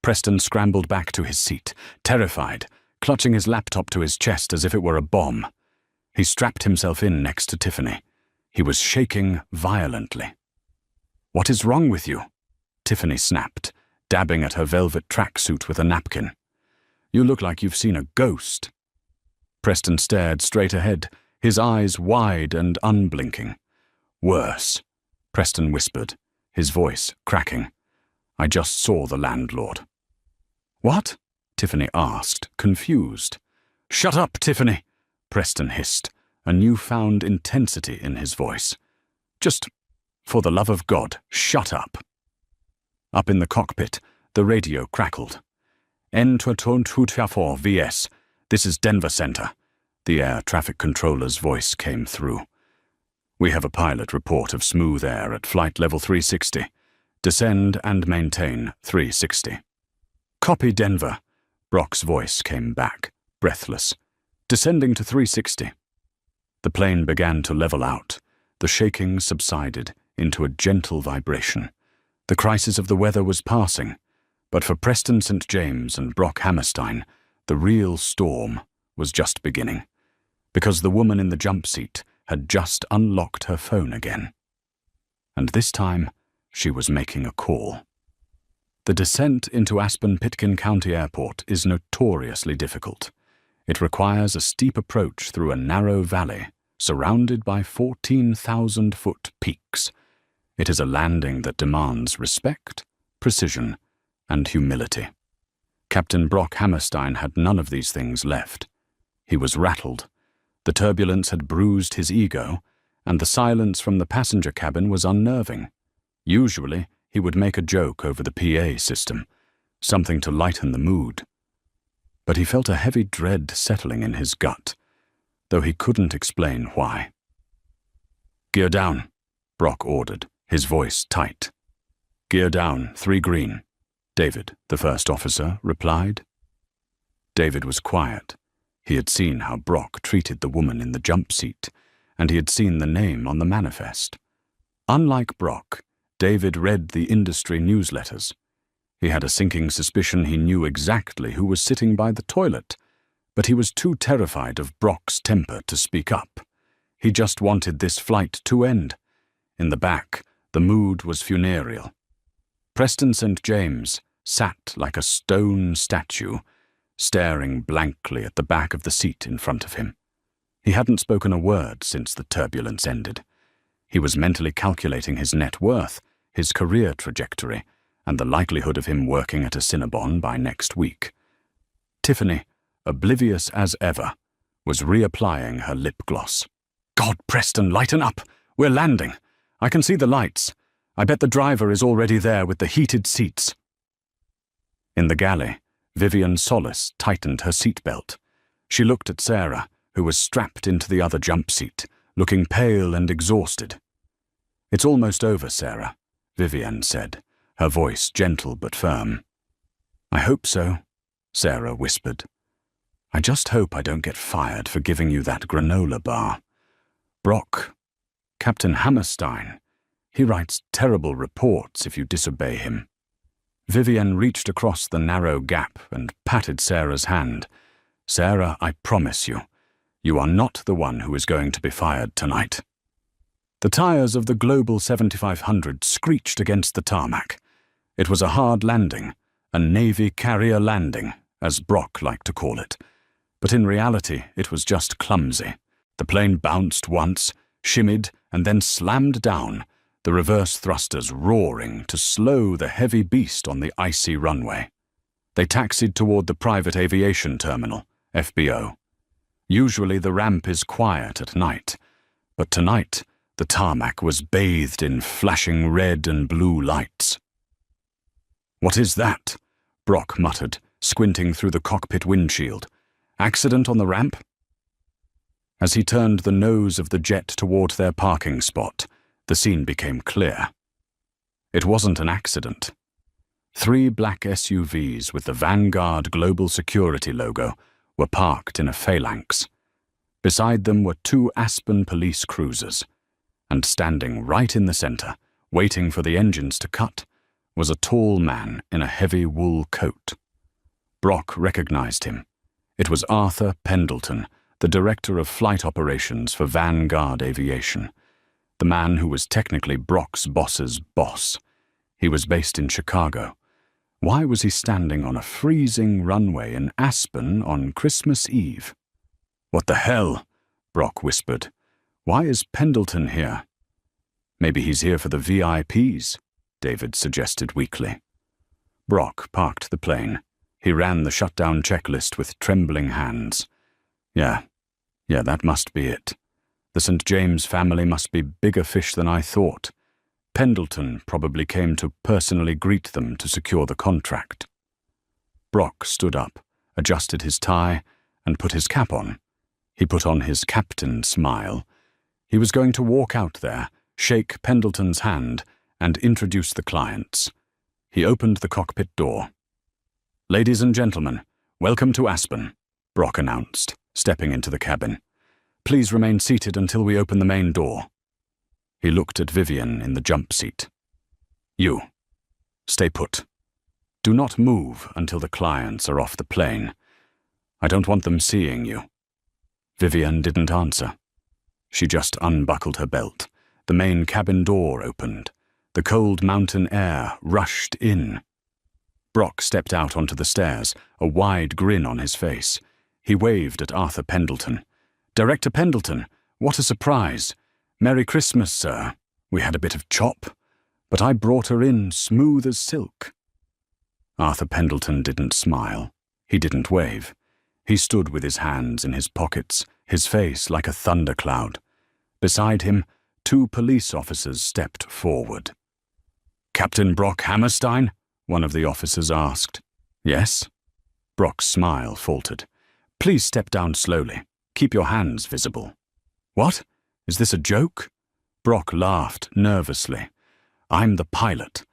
Preston scrambled back to his seat, terrified, clutching his laptop to his chest as if it were a bomb. He strapped himself in next to Tiffany. He was shaking violently. "What is wrong with you?" Tiffany snapped, dabbing at her velvet tracksuit with a napkin. "You look like you've seen a ghost." Preston stared straight ahead, his eyes wide and unblinking. "Worse," Preston whispered, his voice cracking. "I just saw the landlord." "What?" Tiffany asked, confused. "Shut up, Tiffany," Preston hissed, a newfound intensity in his voice. "Just, for the love of God, shut up." Up in the cockpit, the radio crackled. N224 VS, this is Denver Center. The air traffic controller's voice came through. "We have a pilot report of smooth air at flight level 360. Descend and maintain 360. "Copy, Denver," Brock's voice came back, breathless. "Descending to 360. The plane began to level out. The shaking subsided into a gentle vibration. The crisis of the weather was passing, but for Preston St. James and Brock Hammerstein, the real storm was just beginning, because the woman in the jump seat had just unlocked her phone again. And this time, she was making a call. The descent into Aspen-Pitkin County Airport is notoriously difficult. It requires a steep approach through a narrow valley, surrounded by 14,000-foot peaks. It is a landing that demands respect, precision, and humility. Captain Brock Hammerstein had none of these things left. He was rattled. The turbulence had bruised his ego, and the silence from the passenger cabin was unnerving. Usually, he would make a joke over the PA system, something to lighten the mood. But he felt a heavy dread settling in his gut, though he couldn't explain why. "Gear down," Brock ordered, his voice tight. "Gear down, 3 green," David, the first officer, replied. David was quiet. He had seen how Brock treated the woman in the jump seat, and he had seen the name on the manifest. Unlike Brock, David read the industry newsletters. He had a sinking suspicion he knew exactly who was sitting by the toilet, but he was too terrified of Brock's temper to speak up. He just wanted this flight to end. In the back, the mood was funereal. Preston St. James sat like a stone statue, staring blankly at the back of the seat in front of him. He hadn't spoken a word since the turbulence ended. He was mentally calculating his net worth, his career trajectory, and the likelihood of him working at a Cinnabon by next week. Tiffany, oblivious as ever, was reapplying her lip gloss. "God, Preston, lighten up! We're landing! I can see the lights. I bet the driver is already there with the heated seats." In the galley, Vivian Solis tightened her seatbelt. She looked at Sarah, who was strapped into the other jump seat, looking pale and exhausted. "It's almost over, Sarah," Vivian said, her voice gentle but firm. "I hope so," Sarah whispered. "I just hope I don't get fired for giving you that granola bar. Brock, Captain Hammerstein, he writes terrible reports if you disobey him." Vivian reached across the narrow gap and patted Sarah's hand. "Sarah, I promise you, you are not the one who is going to be fired tonight." The tires of the Global 7500 screeched against the tarmac. It was a hard landing, a Navy carrier landing, as Brock liked to call it. But in reality, it was just clumsy. The plane bounced once, shimmied, and then slammed down, the reverse thrusters roaring to slow the heavy beast on the icy runway. They taxied toward the private aviation terminal, FBO. Usually the ramp is quiet at night, but tonight the tarmac was bathed in flashing red and blue lights. "What is that?" Brock muttered, squinting through the cockpit windshield. "Accident on the ramp?" As he turned the nose of the jet toward their parking spot, the scene became clear. It wasn't an accident. 3 black SUVs with the Vanguard Global Security logo were parked in a phalanx. Beside them were 2 Aspen police cruisers, and standing right in the center, waiting for the engines to cut, was a tall man in a heavy wool coat. Brock recognized him. It was Arthur Pendleton, the director of flight operations for Vanguard Aviation, the man who was technically Brock's boss's boss. He was based in Chicago. Why was he standing on a freezing runway in Aspen on Christmas Eve? "What the hell?" Brock whispered. "Why is Pendleton here?" "Maybe he's here for the VIPs," David suggested weakly. Brock parked the plane. He ran the shutdown checklist with trembling hands. Yeah, that must be it. The St. James family must be bigger fish than I thought. Pendleton probably came to personally greet them to secure the contract. Brock stood up, adjusted his tie, and put his cap on. He put on his captain smile. He was going to walk out there, shake Pendleton's hand, and introduce the clients. He opened the cockpit door. "Ladies and gentlemen, welcome to Aspen," Brock announced, stepping into the cabin. "Please remain seated until we open the main door." He looked at Vivian in the jump seat. "You, stay put. Do not move until the clients are off the plane. I don't want them seeing you." Vivian didn't answer. She just unbuckled her belt. The main cabin door opened. The cold mountain air rushed in. Brock stepped out onto the stairs, a wide grin on his face. He waved at Arthur Pendleton. "Director Pendleton, what a surprise. Merry Christmas, sir. We had a bit of chop, but I brought her in smooth as silk." Arthur Pendleton didn't smile. He didn't wave. He stood with his hands in his pockets, his face like a thundercloud. Beside him, 2 police officers stepped forward. "Captain Brock Hammerstein?" one of the officers asked. "Yes?" Brock's smile faltered. "Please step down slowly. Keep your hands visible." "What? Is this a joke?" Brock laughed nervously. "I'm the pilot.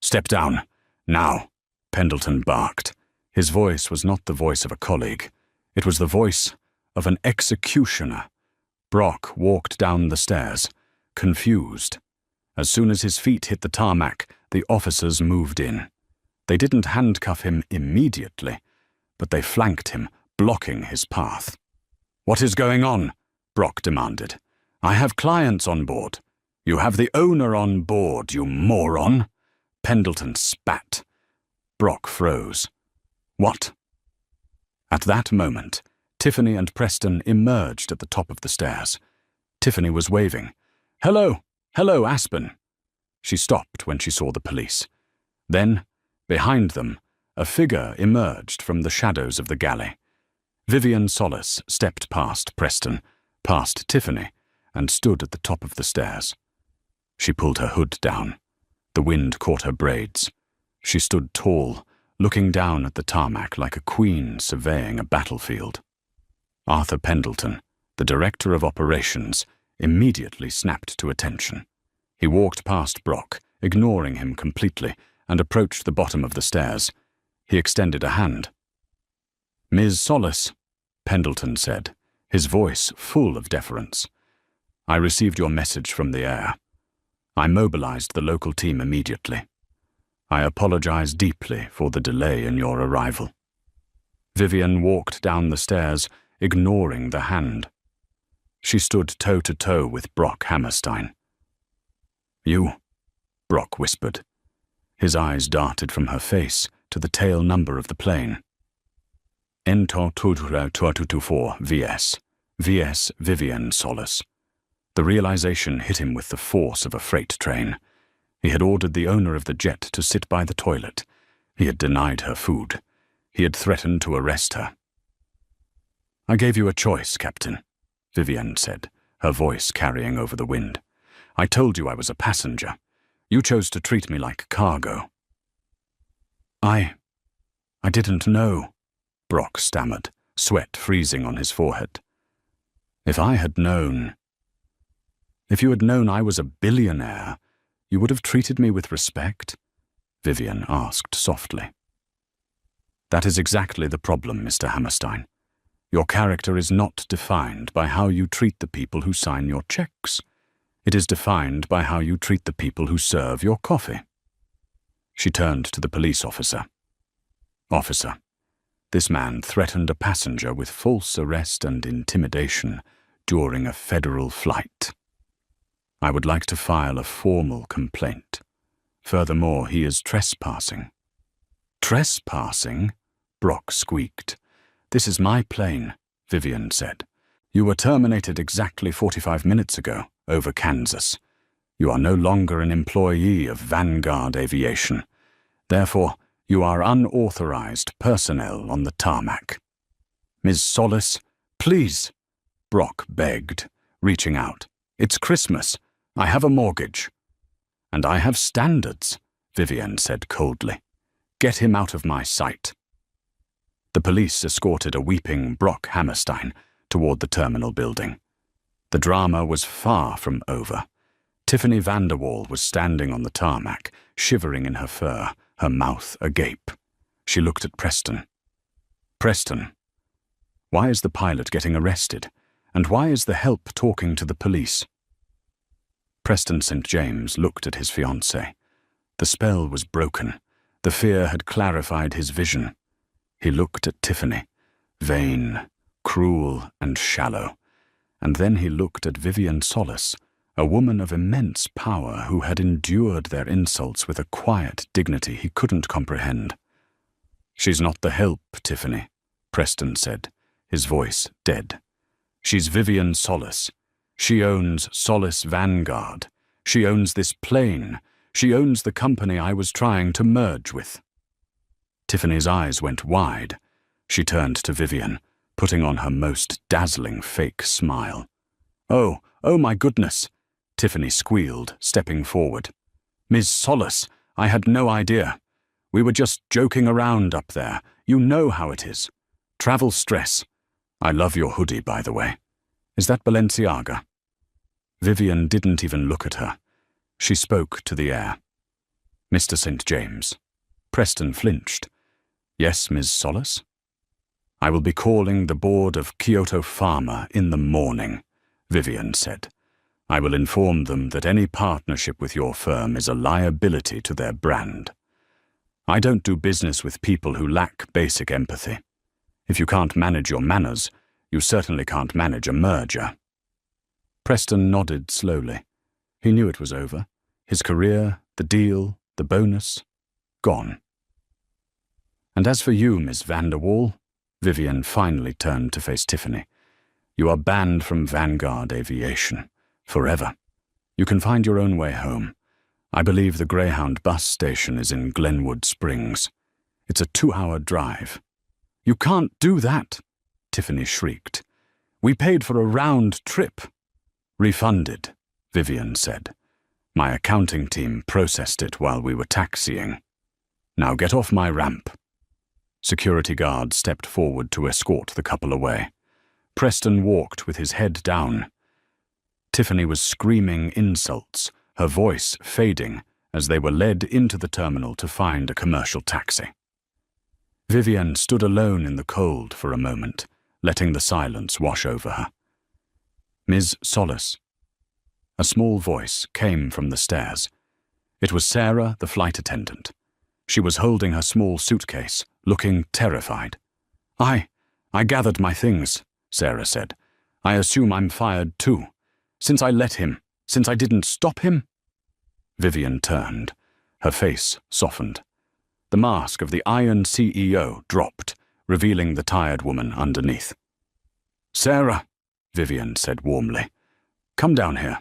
Step down. Now," Pendleton barked. His voice was not the voice of a colleague. It was the voice of an executioner. Brock walked down the stairs, confused. As soon as his feet hit the tarmac, the officers moved in. They didn't handcuff him immediately, but they flanked him, blocking his path. "What is going on?" Brock demanded. "I have clients on board." "You have the owner on board, you moron!" Pendleton spat. Brock froze. "What?" At that moment, Tiffany and Preston emerged at the top of the stairs. Tiffany was waving. "Hello! Hello, Aspen!" She stopped when she saw the police. Then, behind them, a figure emerged from the shadows of the galley. Vivian Solis stepped past Preston, past Tiffany, and stood at the top of the stairs. She pulled her hood down. The wind caught her braids. She stood tall, looking down at the tarmac like a queen surveying a battlefield. Arthur Pendleton, the director of operations, immediately snapped to attention. He walked past Brock, ignoring him completely, and approached the bottom of the stairs. He extended a hand. "Ms. Solis," Pendleton said, his voice full of deference. "I received your message from the air. I mobilized the local team immediately. I apologize deeply for the delay in your arrival." Vivian walked down the stairs, ignoring the hand. She stood toe-to-toe with Brock Hammerstein. "You," Brock whispered. His eyes darted from her face to the tail number of the plane. Ento 2224 VS. VS Vivian Solis. The realization hit him with the force of a freight train. He had ordered the owner of the jet to sit by the toilet. He had denied her food. He had threatened to arrest her. "I gave you a choice, Captain," Vivian said, her voice carrying over the wind. "I told you I was a passenger. You chose to treat me like cargo." I didn't know," Brock stammered, sweat freezing on his forehead. "If I had known..." "If you had known I was a billionaire, you would have treated me with respect?" Vivian asked softly. "That is exactly the problem, Mr. Hammerstein. Your character is not defined by how you treat the people who sign your checks. It is defined by how you treat the people who serve your coffee." She turned to the police officer. "Officer, this man threatened a passenger with false arrest and intimidation during a federal flight. I would like to file a formal complaint. Furthermore, he is trespassing." "Trespassing?" Brock squeaked. "This is my plane," Vivian said. "You were terminated exactly 45 minutes ago, over Kansas. You are no longer an employee of Vanguard Aviation. Therefore, you are unauthorized personnel on the tarmac." "Ms. Solis, please," Brock begged, reaching out. "It's Christmas. I have a mortgage." "And I have standards," Vivian said coldly. "Get him out of my sight." The police escorted a weeping Brock Hammerstein toward the terminal building. The drama was far from over. Tiffany Vanderwall was standing on the tarmac, shivering in her fur, her mouth agape. She looked at Preston. "Preston, why is the pilot getting arrested? And why is the help talking to the police?" Preston St. James looked at his fiancée. The spell was broken. The fear had clarified his vision. He looked at Tiffany, vain, cruel, and shallow. And then he looked at Vivian Solis, a woman of immense power who had endured their insults with a quiet dignity he couldn't comprehend. "She's not the help, Tiffany," Preston said, his voice dead. "She's Vivian Solace. She owns Solace Vanguard. She owns this plane. She owns the company I was trying to merge with." Tiffany's eyes went wide. She turned to Vivian, putting on her most dazzling fake smile. Oh my goodness," Tiffany squealed, stepping forward. "Ms. Solace, I had no idea. We were just joking around up there. You know how it is. Travel stress. I love your hoodie, by the way. Is that Balenciaga?" Vivian didn't even look at her. She spoke to the air. "Mr. St. James." Preston flinched. "Yes, Ms. Solace?" "I will be calling the board of Kyoto Pharma in the morning," Vivian said. "I will inform them that any partnership with your firm is a liability to their brand. I don't do business with people who lack basic empathy. If you can't manage your manners, you certainly can't manage a merger." Preston nodded slowly. He knew it was over. His career, the deal, the bonus, gone. "And as for you, Miss Vanderwall," Vivian finally turned to face Tiffany, "you are banned from Vanguard Aviation. Forever. You can find your own way home. I believe the Greyhound bus station is in Glenwood Springs. It's a 2-hour drive." "You can't do that," Tiffany shrieked. "We paid for a round trip." "Refunded," Vivian said. "My accounting team processed it while we were taxiing. Now get off my ramp." Security guards stepped forward to escort the couple away. Preston walked with his head down. Tiffany was screaming insults, her voice fading as they were led into the terminal to find a commercial taxi. Vivian stood alone in the cold for a moment, letting the silence wash over her. "Ms. Solace." A small voice came from the stairs. It was Sarah, the flight attendant. She was holding her small suitcase, looking terrified. I gathered my things," Sarah said. "I assume I'm fired too. Since I didn't stop him?" Vivian turned. Her face softened. The mask of the Iron CEO dropped, revealing the tired woman underneath. "Sarah," Vivian said warmly, "come down here."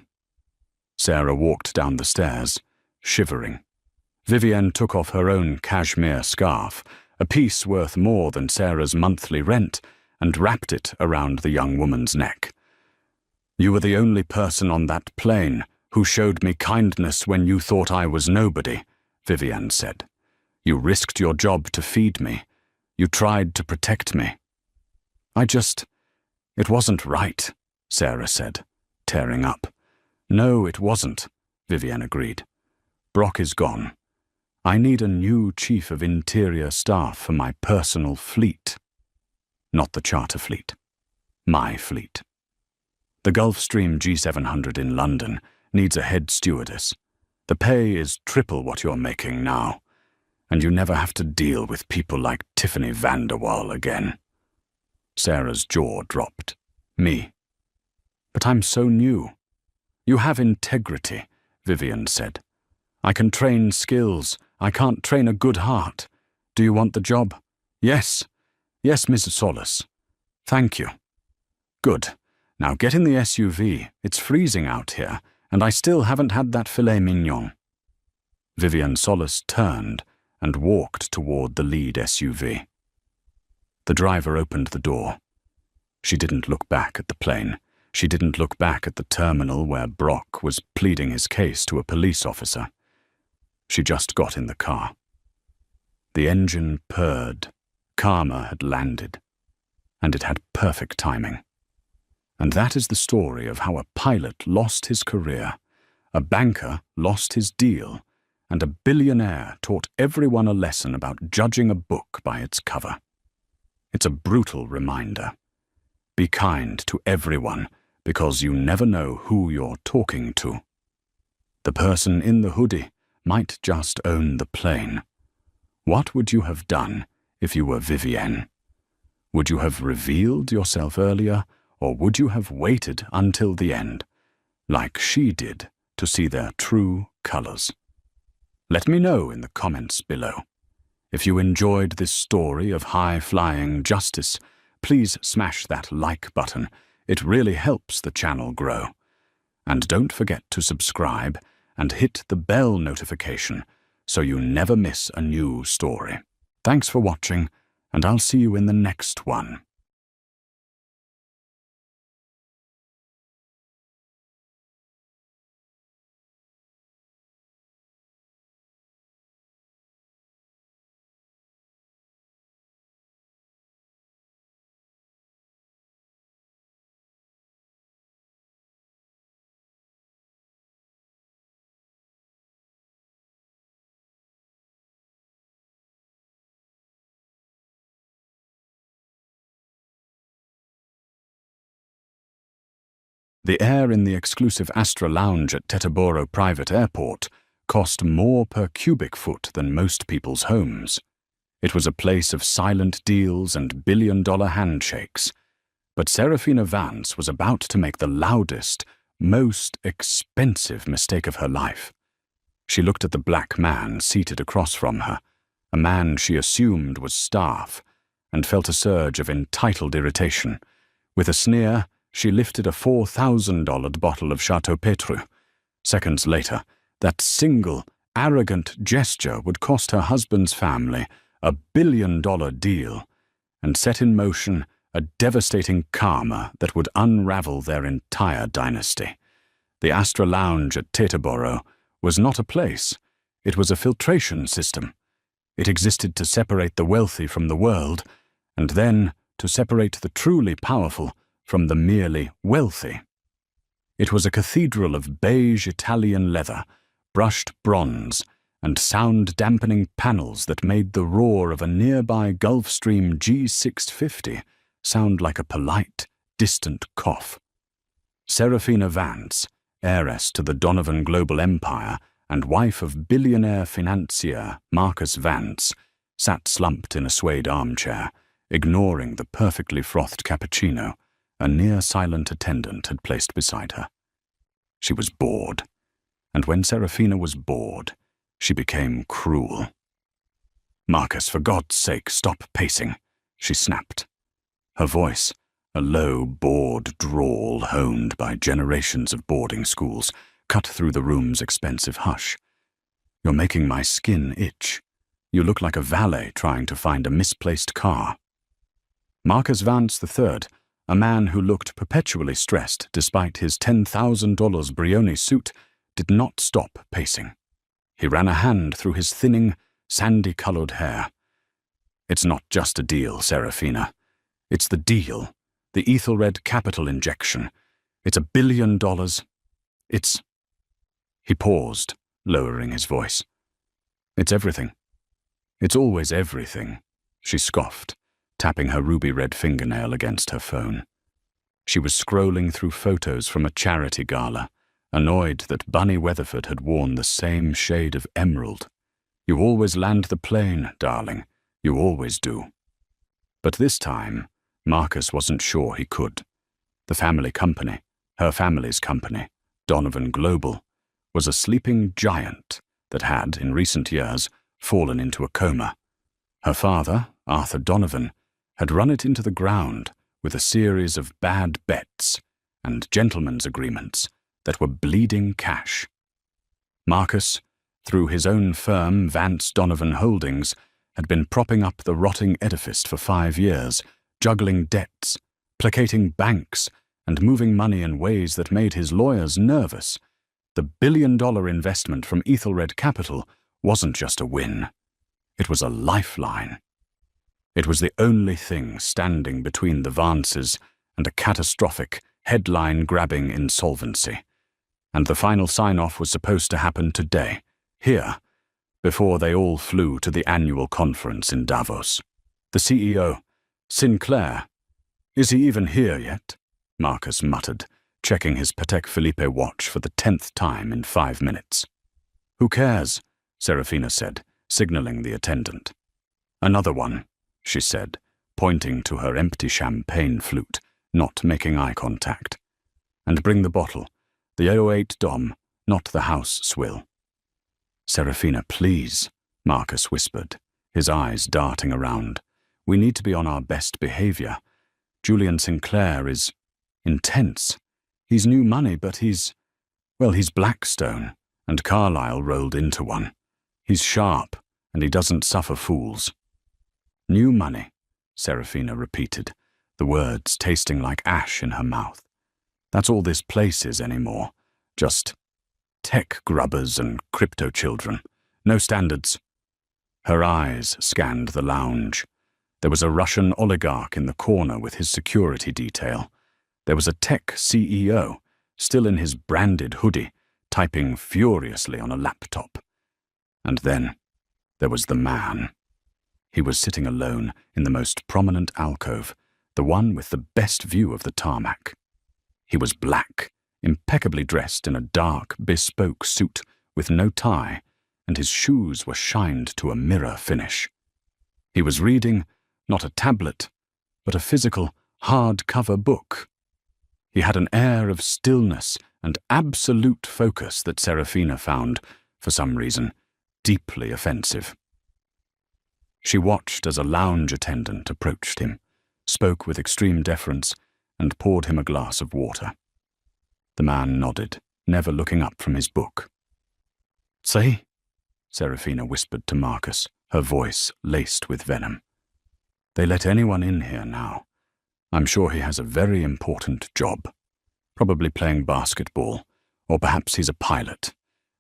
Sarah walked down the stairs, shivering. Vivian took off her own cashmere scarf, a piece worth more than Sarah's monthly rent, and wrapped it around the young woman's neck. "You were the only person on that plane who showed me kindness when you thought I was nobody," Vivian said. "You risked your job to feed me. You tried to protect me." It wasn't right," Sarah said, tearing up. "No, it wasn't," Vivian agreed. "Brock is gone. I need a new chief of interior staff for my personal fleet. Not the charter fleet. My fleet. The Gulfstream G700 in London needs a head stewardess. The pay is triple what you're making now, and you never have to deal with people like Tiffany Vanderwall again." Sarah's jaw dropped. "Me? But I'm so new." "You have integrity," Vivian said. "I can train skills. I can't train a good heart. Do you want the job?" Yes, Mrs. Solace. "Thank you." "Good. Now get in the SUV. It's freezing out here, and I still haven't had that filet mignon." Vivian Solace turned and walked toward the lead SUV. The driver opened the door. She didn't look back at the plane. She didn't look back at the terminal where Brock was pleading his case to a police officer. She just got in the car. The engine purred. Karma had landed, and it had perfect timing. And that is the story of how a pilot lost his career, a banker lost his deal, and a billionaire taught everyone a lesson about judging a book by its cover. It's a brutal reminder. Be kind to everyone, because you never know who you're talking to. The person in the hoodie might just own the plane. What would you have done if you were Vivienne? Would you have revealed yourself earlier, or would you have waited until the end, like she did, to see their true colors? Let me know in the comments below. If you enjoyed this story of high-flying justice, please smash that like button. It really helps the channel grow. And don't forget to subscribe and hit the bell notification so you never miss a new story. Thanks for watching, and I'll see you in the next one. The air in the exclusive Astra Lounge at Teterboro Private Airport cost more per cubic foot than most people's homes. It was a place of silent deals and billion-dollar handshakes. But Serafina Vance was about to make the loudest, most expensive mistake of her life. She looked at the black man seated across from her, a man she assumed was staff, and felt a surge of entitled irritation. With a sneer, she lifted a $4,000 bottle of Chateau Petrus. Seconds later, that single, arrogant gesture would cost her husband's family a billion-dollar deal and set in motion a devastating karma that would unravel their entire dynasty. The Astra Lounge at Teterboro was not a place. It was a filtration system. It existed to separate the wealthy from the world, and then to separate the truly powerful from the merely wealthy. It was a cathedral of beige Italian leather, brushed bronze, and sound-dampening panels that made the roar of a nearby Gulfstream G650 sound like a polite, distant cough. Serafina Vance, heiress to the Donovan global empire and wife of billionaire financier Marcus Vance, sat slumped in a suede armchair, ignoring the perfectly frothed cappuccino a near-silent attendant had placed beside her. She was bored, and when Serafina was bored, she became cruel. "Marcus, for God's sake, stop pacing," she snapped. Her voice, a low, bored drawl honed by generations of boarding schools, cut through the room's expensive hush. "You're making my skin itch. You look like a valet trying to find a misplaced car." Marcus Vance III, a man who looked perpetually stressed despite his $10,000 Brioni suit, did not stop pacing. He ran a hand through his thinning, sandy-colored hair. "It's not just a deal, Serafina. It's the deal, the Ethelred capital injection. It's $1 billion. It's—" He paused, lowering his voice. "It's everything. It's always everything," she scoffed, tapping her ruby-red fingernail against her phone. She was scrolling through photos from a charity gala, annoyed that Bunny Weatherford had worn the same shade of emerald. "You always land the plane, darling. You always do." But this time, Marcus wasn't sure he could. The family company, her family's company, Donovan Global, was a sleeping giant that had, in recent years, fallen into a coma. Her father, Arthur Donovan, had run it into the ground with a series of bad bets and gentlemen's agreements that were bleeding cash. Marcus, through his own firm Vance Donovan Holdings, had been propping up the rotting edifice for 5 years, juggling debts, placating banks, and moving money in ways that made his lawyers nervous. The billion-dollar investment from Ethelred Capital wasn't just a win. It was a lifeline. It was the only thing standing between the Vances and a catastrophic, headline-grabbing insolvency. And the final sign-off was supposed to happen today, here, before they all flew to the annual conference in Davos. The CEO, Sinclair, "Is he even here yet?" Marcus muttered, checking his Patek Philippe watch for the 10th time in 5 minutes. "Who cares?" Serafina said, signaling the attendant. "Another one," she said, pointing to her empty champagne flute, not making eye contact. "And bring the bottle, the 08 Dom, not the house swill." "Serafina, please," Marcus whispered, his eyes darting around. "We need to be on our best behavior. Julian Sinclair is intense. He's new money, but he's Blackstone, and Carlyle rolled into one. He's sharp, and he doesn't suffer fools. New money, Serafina repeated, the words tasting like ash in her mouth. That's all this place is anymore. Just tech grubbers and crypto children. No standards. Her eyes scanned the lounge. There was a Russian oligarch in the corner with his security detail. There was a tech CEO, still in his branded hoodie, typing furiously on a laptop. And then there was the man. He was sitting alone in the most prominent alcove, the one with the best view of the tarmac. He was black, impeccably dressed in a dark, bespoke suit with no tie, and his shoes were shined to a mirror finish. He was reading, not a tablet, but a physical, hard-cover book. He had an air of stillness and absolute focus that Serafina found, for some reason, deeply offensive. She watched as a lounge attendant approached him, spoke with extreme deference, and poured him a glass of water. The man nodded, never looking up from his book. "Say," Serafina whispered to Marcus, her voice laced with venom. "They let anyone in here now. I'm sure he has a very important job. Probably playing basketball, or perhaps he's a pilot.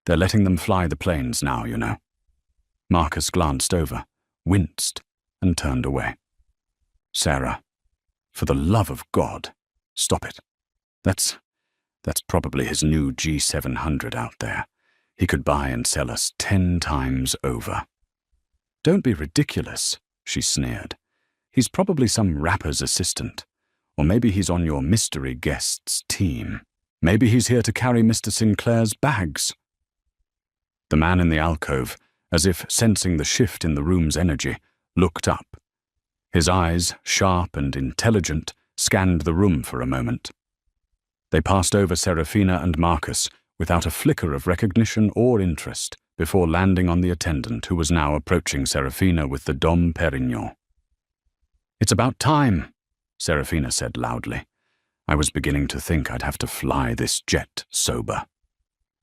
They're letting them fly the planes now, you know." Marcus glanced over, winced, and turned away. "Sarah, for the love of God, stop it. That's probably his new G700 out there. He could buy and sell us 10 times over." "Don't be ridiculous," she sneered. "He's probably some rapper's assistant. Or maybe he's on your mystery guest's team. Maybe he's here to carry Mr. Sinclair's bags." The man in the alcove, as if sensing the shift in the room's energy, looked up. His eyes, sharp and intelligent, scanned the room for a moment. They passed over Serafina and Marcus without a flicker of recognition or interest before landing on the attendant who was now approaching Serafina with the Dom Perignon. "It's about time," Serafina said loudly. "I was beginning to think I'd have to fly this jet sober.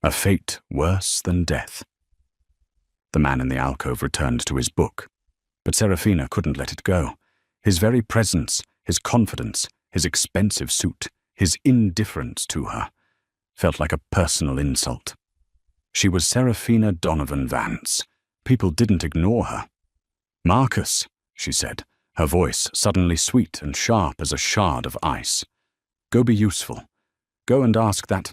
A fate worse than death." The man in the alcove returned to his book, but Serafina couldn't let it go. His very presence, his confidence, his expensive suit, his indifference to her, felt like a personal insult. She was Serafina Donovan Vance. People didn't ignore her. "Marcus," she said, her voice suddenly sweet and sharp as a shard of ice. "Go be useful. Go and ask that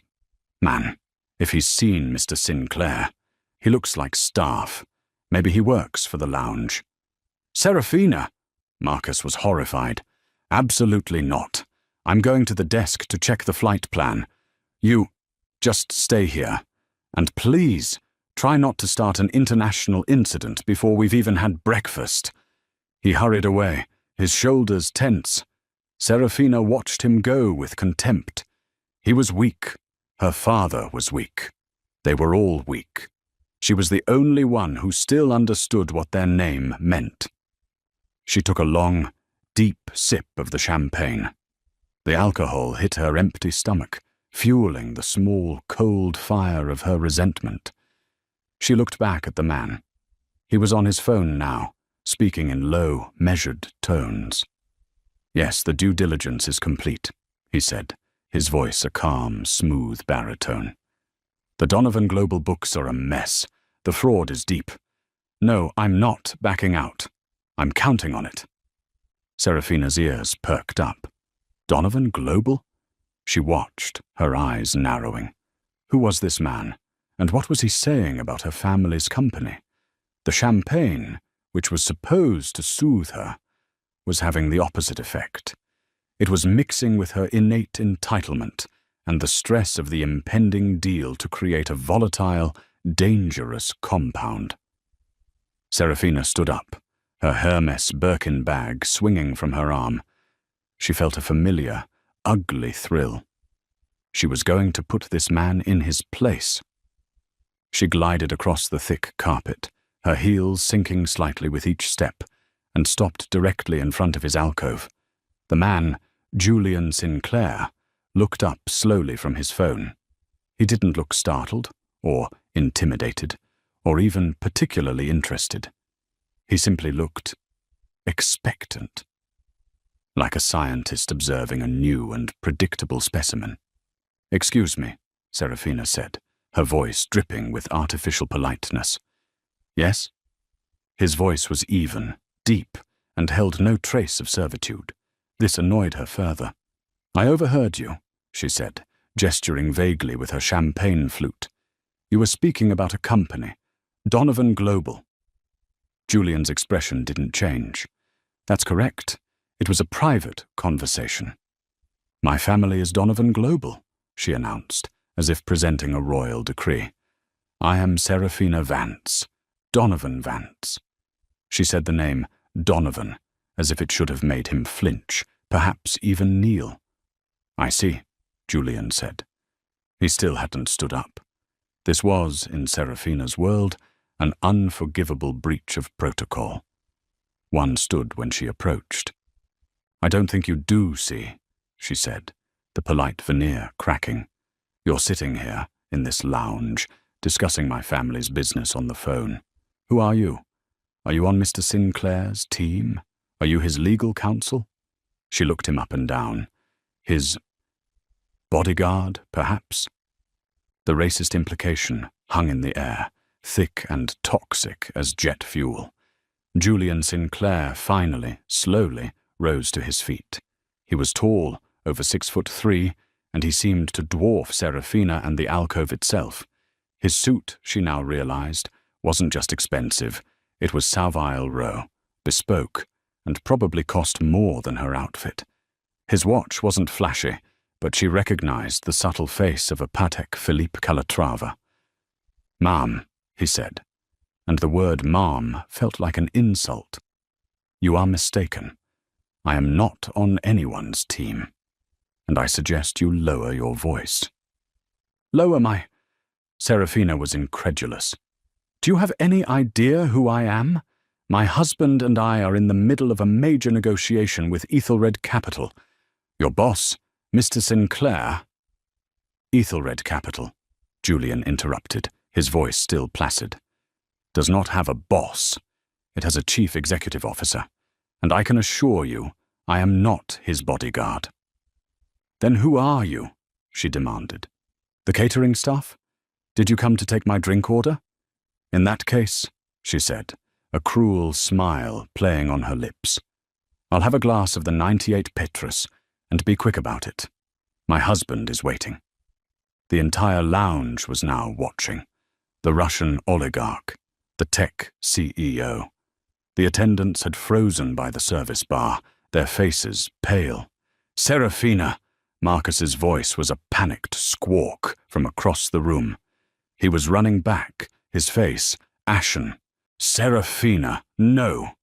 man if he's seen Mr. Sinclair. He looks like staff. Maybe he works for the lounge." "Serafina!" Marcus was horrified. "Absolutely not. I'm going to the desk to check the flight plan. You just stay here. And please, try not to start an international incident before we've even had breakfast." He hurried away, his shoulders tense. Serafina watched him go with contempt. He was weak. Her father was weak. They were all weak. She was the only one who still understood what their name meant. She took a long, deep sip of the champagne. The alcohol hit her empty stomach, fueling the small, cold fire of her resentment. She looked back at the man. He was on his phone now, speaking in low, measured tones. "Yes, the due diligence is complete," he said, his voice a calm, smooth baritone. "The Donovan Global books are a mess. The fraud is deep. No, I'm not backing out. I'm counting on it." Serafina's ears perked up. Donovan Global? She watched, her eyes narrowing. Who was this man, and what was he saying about her family's company? The champagne, which was supposed to soothe her, was having the opposite effect. It was mixing with her innate entitlement and the stress of the impending deal to create a volatile, dangerous compound. Serafina stood up, her Hermes Birkin bag swinging from her arm. She felt a familiar, ugly thrill. She was going to put this man in his place. She glided across the thick carpet, her heels sinking slightly with each step, and stopped directly in front of his alcove. The man, Julian Sinclair looked up slowly from his phone. He didn't look startled, or intimidated, or even particularly interested. He simply looked expectant, like a scientist observing a new and predictable specimen. "Excuse me," Serafina said, her voice dripping with artificial politeness. "Yes?" His voice was even, deep, and held no trace of servitude. This annoyed her further. "I overheard you," she said, gesturing vaguely with her champagne flute. "You were speaking about a company, Donovan Global." Julian's expression didn't change. "That's correct. It was a private conversation." "My family is Donovan Global," she announced, as if presenting a royal decree. "I am Serafina Vance, Donovan Vance." She said the name Donovan, as if it should have made him flinch, perhaps even kneel. "I see," Julian said. He still hadn't stood up. This was, in Serafina's world, an unforgivable breach of protocol. One stood when she approached. "I don't think you do see," she said, the polite veneer cracking. "You're sitting here, in this lounge, discussing my family's business on the phone. Who are you? Are you on Mr. Sinclair's team? Are you his legal counsel?" She looked him up and down. His bodyguard, perhaps? The racist implication hung in the air, thick and toxic as jet fuel. Julian Sinclair finally, slowly, rose to his feet. He was tall, over 6'3", and he seemed to dwarf Serafina and the alcove itself. His suit, she now realized, wasn't just expensive, it was Savile Row, bespoke, and probably cost more than her outfit. His watch wasn't flashy, but she recognized the subtle face of a Patek Philippe Calatrava. "Ma'am," he said, and the word ma'am felt like an insult. "You are mistaken. I am not on anyone's team, and I suggest you lower your voice." "Lower my—" Serafina was incredulous. "Do you have any idea who I am? My husband and I are in the middle of a major negotiation with Ethelred Capital. Your boss, Mr. Sinclair—" "Ethelred Capital," Julian interrupted, his voice still placid, "does not have a boss. It has a chief executive officer, and I can assure you I am not his bodyguard." "Then who are you?" she demanded. "The catering staff? Did you come to take my drink order?" "In that case," she said, a cruel smile playing on her lips, "I'll have a glass of the 98 Petrus, and be quick about it. My husband is waiting." The entire lounge was now watching. The Russian oligarch, the tech CEO. The attendants had frozen by the service bar, their faces pale. "Serafina!" Marcus's voice was a panicked squawk from across the room. He was running back, his face ashen. "Serafina, no!"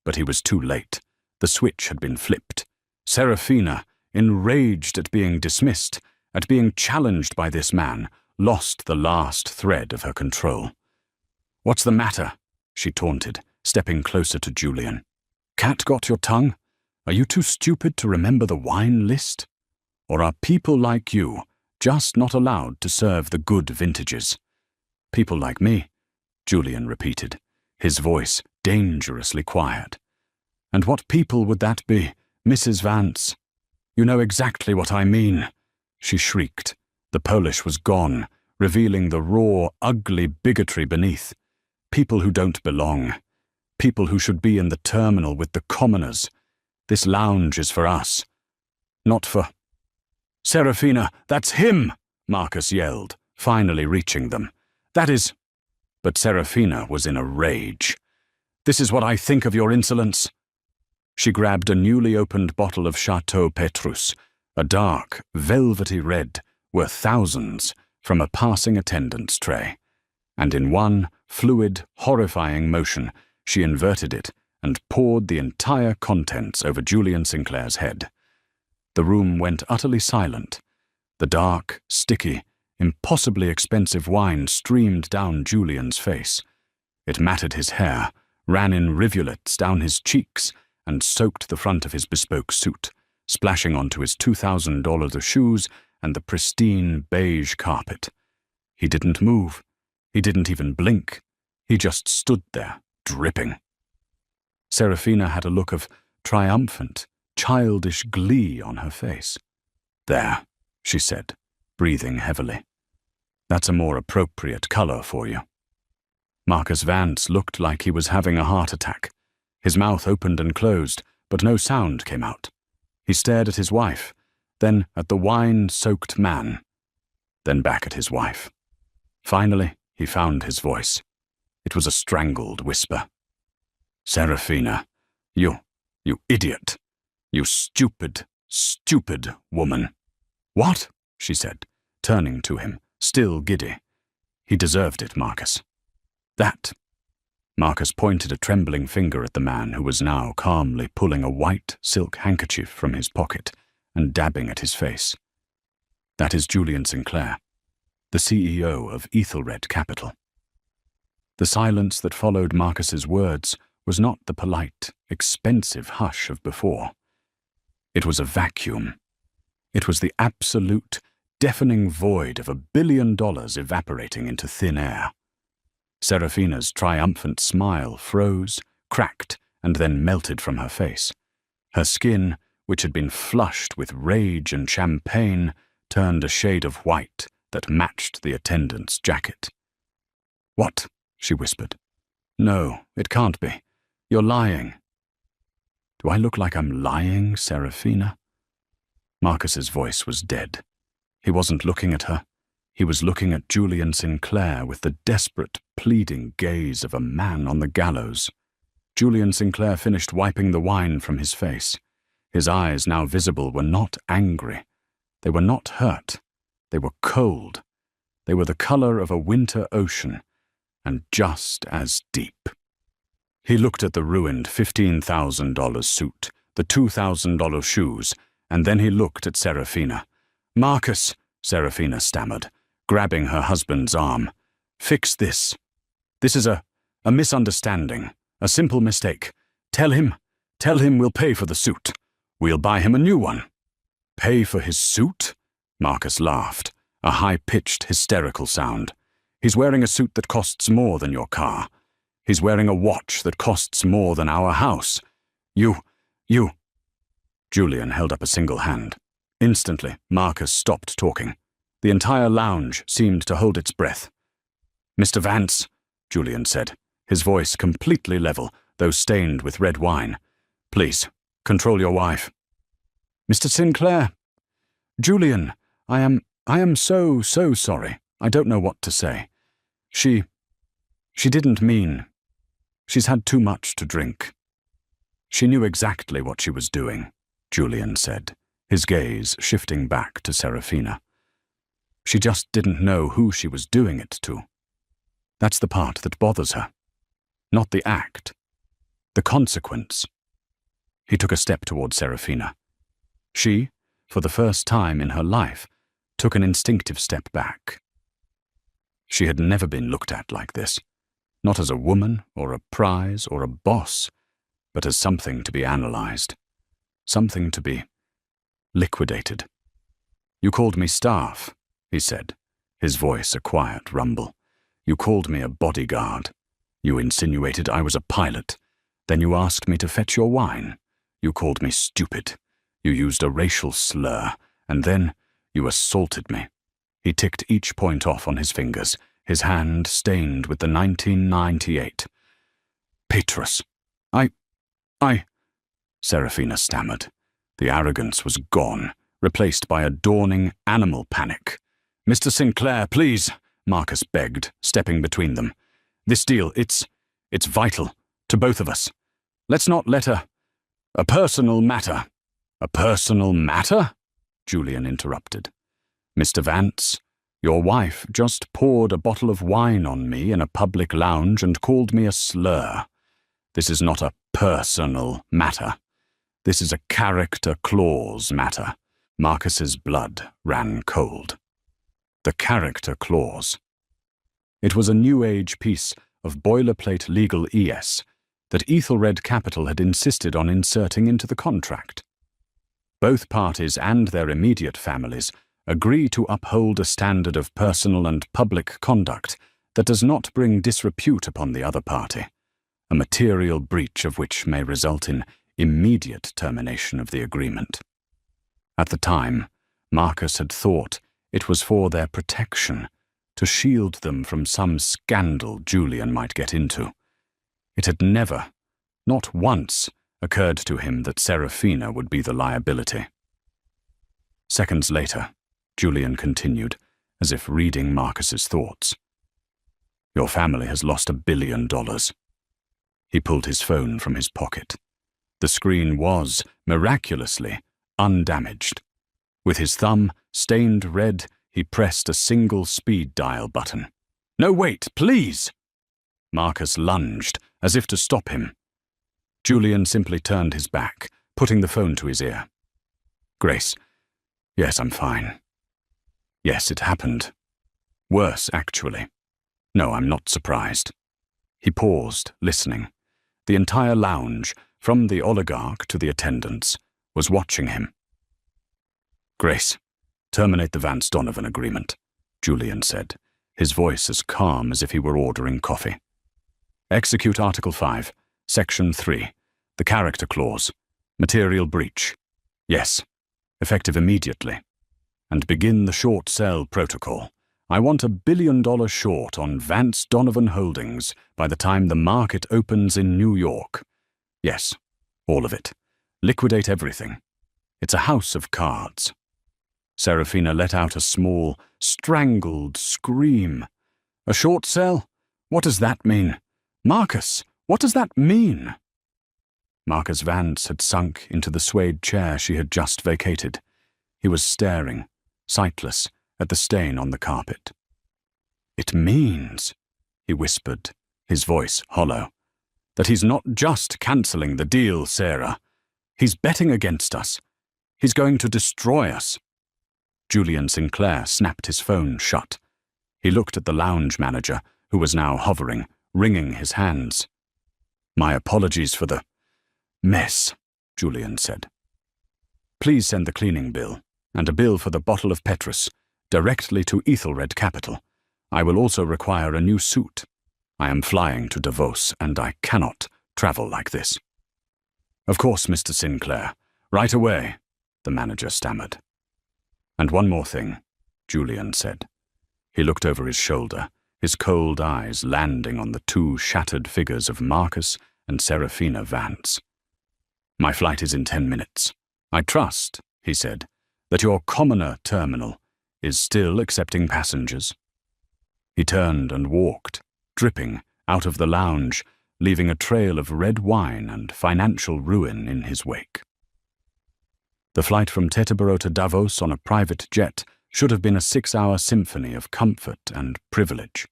But he was too late. The switch had been flipped. Serafina, enraged at being dismissed, at being challenged by this man, lost the last thread of her control. "What's the matter?" she taunted, stepping closer to Julian. "Cat got your tongue? Are you too stupid to remember the wine list? Or are people like you just not allowed to serve the good vintages?" "People like me," Julian repeated, his voice dangerously quiet. "And what people would that be, Mrs. Vance?" "You know exactly what I mean," she shrieked. The Polish was gone, revealing the raw, ugly bigotry beneath. People who don't belong. People who should be in the terminal with the commoners. This lounge is for us, not for— "Serafina, that's him!" Marcus yelled, finally reaching them. "That is—" But Serafina was in a rage. "This is what I think of your insolence." She grabbed a newly opened bottle of Chateau Petrus, a dark, velvety red, worth thousands, from a passing attendant's tray, and in one fluid, horrifying motion, she inverted it and poured the entire contents over Julian Sinclair's head. The room went utterly silent. The dark, sticky, impossibly expensive wine streamed down Julian's face. It matted his hair, ran in rivulets down his cheeks, and soaked the front of his bespoke suit. splashing onto his $2,000 shoes and the pristine beige carpet. He didn't move. He didn't even blink. He just stood there, dripping. Serafina had a look of triumphant, childish glee on her face. "There," she said, breathing heavily. "That's a more appropriate color for you." Marcus Vance looked like he was having a heart attack. His mouth opened and closed, but no sound came out. He stared at his wife, then at the wine-soaked man, then back at his wife. Finally, he found his voice. It was a strangled whisper. "Serafina, you idiot. You stupid, stupid woman." "What?" she said, turning to him, still giddy. "He deserved it, Marcus." "That." Marcus pointed a trembling finger at the man who was now calmly pulling a white silk handkerchief from his pocket and dabbing at his face. "That is Julian Sinclair, the CEO of Ethelred Capital." The silence that followed Marcus's words was not the polite, expensive hush of before. It was a vacuum. It was the absolute, deafening void of $1 billion evaporating into thin air. Serafina's triumphant smile froze, cracked, and then melted from her face. Her skin, which had been flushed with rage and champagne, turned a shade of white that matched the attendant's jacket. "What?" she whispered. "No, it can't be. You're lying." "Do I look like I'm lying, Serafina?" Marcus's voice was dead. He wasn't looking at her. He was looking at Julian Sinclair with the desperate, pleading gaze of a man on the gallows. Julian Sinclair finished wiping the wine from his face. His eyes, now visible, were not angry. They were not hurt. They were cold. They were the color of a winter ocean, and just as deep. He looked at the ruined $15,000 suit, the $2,000 shoes, and then he looked at Serafina. "Marcus," Serafina stammered, grabbing her husband's arm. "Fix this. This is a misunderstanding, a simple mistake. Tell him we'll pay for the suit. We'll buy him a new one." "Pay for his suit?" Marcus laughed, a high-pitched, hysterical sound. "He's wearing a suit that costs more than your car. He's wearing a watch that costs more than our house. You... Julian held up a single hand. Instantly, Marcus stopped talking. The entire lounge seemed to hold its breath. "Mr. Vance," Julian said, his voice completely level, though stained with red wine. "Please, control your wife." "Mr. Sinclair." "Julian, I am so sorry. I don't know what to say. She didn't mean. She's had too much to drink." "She knew exactly what she was doing," Julian said, his gaze shifting back to Serafina. "She just didn't know who she was doing it to. That's the part that bothers her. Not the act. The consequence." He took a step toward Serafina. She, for the first time in her life, took an instinctive step back. She had never been looked at like this, not as a woman or a prize or a boss, but as something to be analyzed, something to be liquidated. "You called me staff," he said, his voice a quiet rumble. "You called me a bodyguard. You insinuated I was a pilot. Then you asked me to fetch your wine. You called me stupid. You used a racial slur, and then you assaulted me." He ticked each point off on his fingers, his hand stained with the 1998. "Petrus, I... Serafina stammered. The arrogance was gone, replaced by a dawning animal panic. "Mr. Sinclair, please," Marcus begged, stepping between them. "This deal, it's vital to both of us. Let's not let a personal matter." "A personal matter?" Julian interrupted. "Mr. Vance, your wife just poured a bottle of wine on me in a public lounge and called me a slur. This is not a personal matter. This is a character clause matter." Marcus's blood ran cold. The character clause. It was a New Age piece of boilerplate legal ES that Ethelred Capital had insisted on inserting into the contract. Both parties and their immediate families agree to uphold a standard of personal and public conduct that does not bring disrepute upon the other party, a material breach of which may result in immediate termination of the agreement. At the time, Marcus had thought it was for their protection, to shield them from some scandal Julian might get into. It had never, not once, occurred to him that Serafina would be the liability. Seconds later, Julian continued, as if reading Marcus's thoughts. Your family has lost $1 billion. He pulled his phone from his pocket. The screen was, miraculously, undamaged. With his thumb stained red, he pressed a single speed dial button. No, wait, please! Marcus lunged, as if to stop him. Julian simply turned his back, putting the phone to his ear. Grace, yes, I'm fine. Yes, it happened. Worse, actually. No, I'm not surprised. He paused, listening. The entire lounge, from the oligarch to the attendants, was watching him. Grace, terminate the Vance Donovan agreement, Julian said, his voice as calm as if he were ordering coffee. Execute Article 5, Section 3, the character clause, material breach. Yes, effective immediately. And begin the short sell protocol. I want $1 billion short on Vance Donovan Holdings by the time the market opens in New York. Yes, all of it. Liquidate everything. It's a house of cards. Serafina let out a small, strangled scream. A short sell? What does that mean? Marcus, what does that mean? Marcus Vance had sunk into the suede chair she had just vacated. He was staring, sightless, at the stain on the carpet. It means, he whispered, his voice hollow, that he's not just cancelling the deal, Sarah. He's betting against us. He's going to destroy us. Julian Sinclair snapped his phone shut. He looked at the lounge manager, who was now hovering, wringing his hands. My apologies for the mess, Julian said. Please send the cleaning bill, and a bill for the bottle of Petrus, directly to Ethelred Capital. I will also require a new suit. I am flying to Davos, and I cannot travel like this. Of course, Mr. Sinclair. Right away, the manager stammered. And one more thing, Julian said. He looked over his shoulder, his cold eyes landing on the two shattered figures of Marcus and Serafina Vance. My flight is in 10 minutes. I trust, he said, that your commoner terminal is still accepting passengers. He turned and walked, dripping, out of the lounge, leaving a trail of red wine and financial ruin in his wake. The flight from Teterboro to Davos on a private jet should have been a 6-hour symphony of comfort and privilege.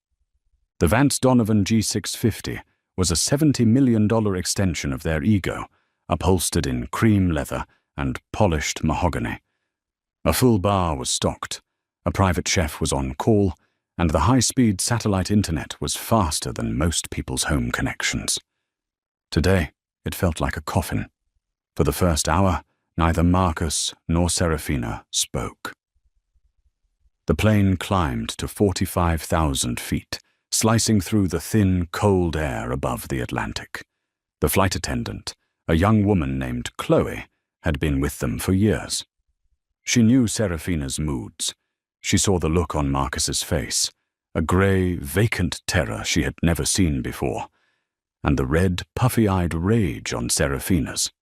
The Vance Donovan G650 was a $70 million extension of their ego, upholstered in cream leather and polished mahogany. A full bar was stocked, a private chef was on call, and the high-speed satellite internet was faster than most people's home connections. Today, it felt like a coffin. For the first hour, neither Marcus nor Serafina spoke. The plane climbed to 45,000 feet, slicing through the thin, cold air above the Atlantic. The flight attendant, a young woman named Chloe, had been with them for years. She knew Serafina's moods. She saw the look on Marcus's face, a grey, vacant terror she had never seen before, and the red, puffy-eyed rage on Serafina's.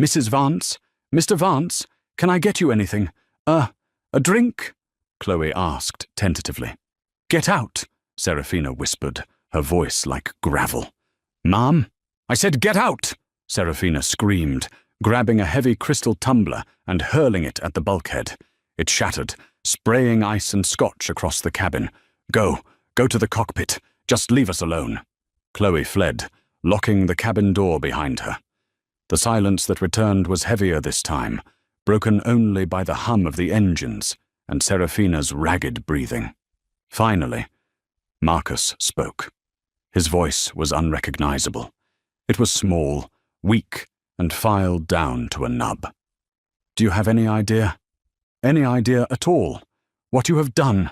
Mrs. Vance? Mr. Vance? Can I get you anything? A drink? Chloe asked tentatively. Get out, Serafina whispered, her voice like gravel. Ma'am? I said get out, Serafina screamed, grabbing a heavy crystal tumbler and hurling it at the bulkhead. It shattered, spraying ice and scotch across the cabin. Go to the cockpit. Just leave us alone. Chloe fled, locking the cabin door behind her. The silence that returned was heavier this time, broken only by the hum of the engines and Serafina's ragged breathing. Finally, Marcus spoke. His voice was unrecognizable. It was small, weak, and filed down to a nub. Do you have any idea? Any idea at all? What you have done?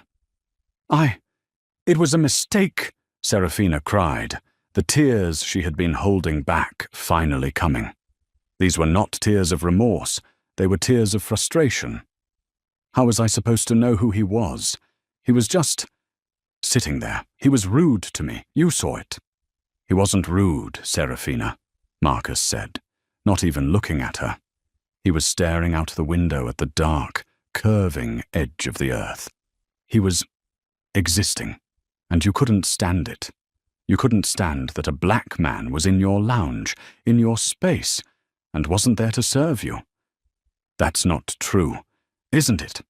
It was a mistake, Serafina cried, the tears she had been holding back finally coming. These were not tears of remorse, they were tears of frustration. How was I supposed to know who he was? He was just sitting there. He was rude to me. You saw it. He wasn't rude, Serafina, Marcus said, not even looking at her. He was staring out the window at the dark, curving edge of the earth. He was existing, and you couldn't stand it. You couldn't stand that a black man was in your lounge, in your space, and wasn't there to serve you. That's not true, isn't it?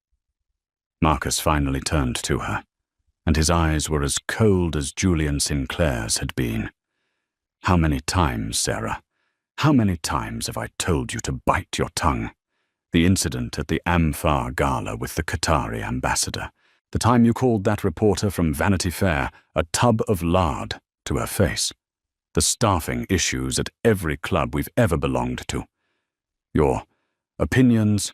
Marcus finally turned to her, and his eyes were as cold as Julian Sinclair's had been. How many times, Sarah? How many times have I told you to bite your tongue? The incident at the Amphar Gala with the Qatari ambassador. The time you called that reporter from Vanity Fair a tub of lard to her face. The staffing issues at every club we've ever belonged to. Your opinions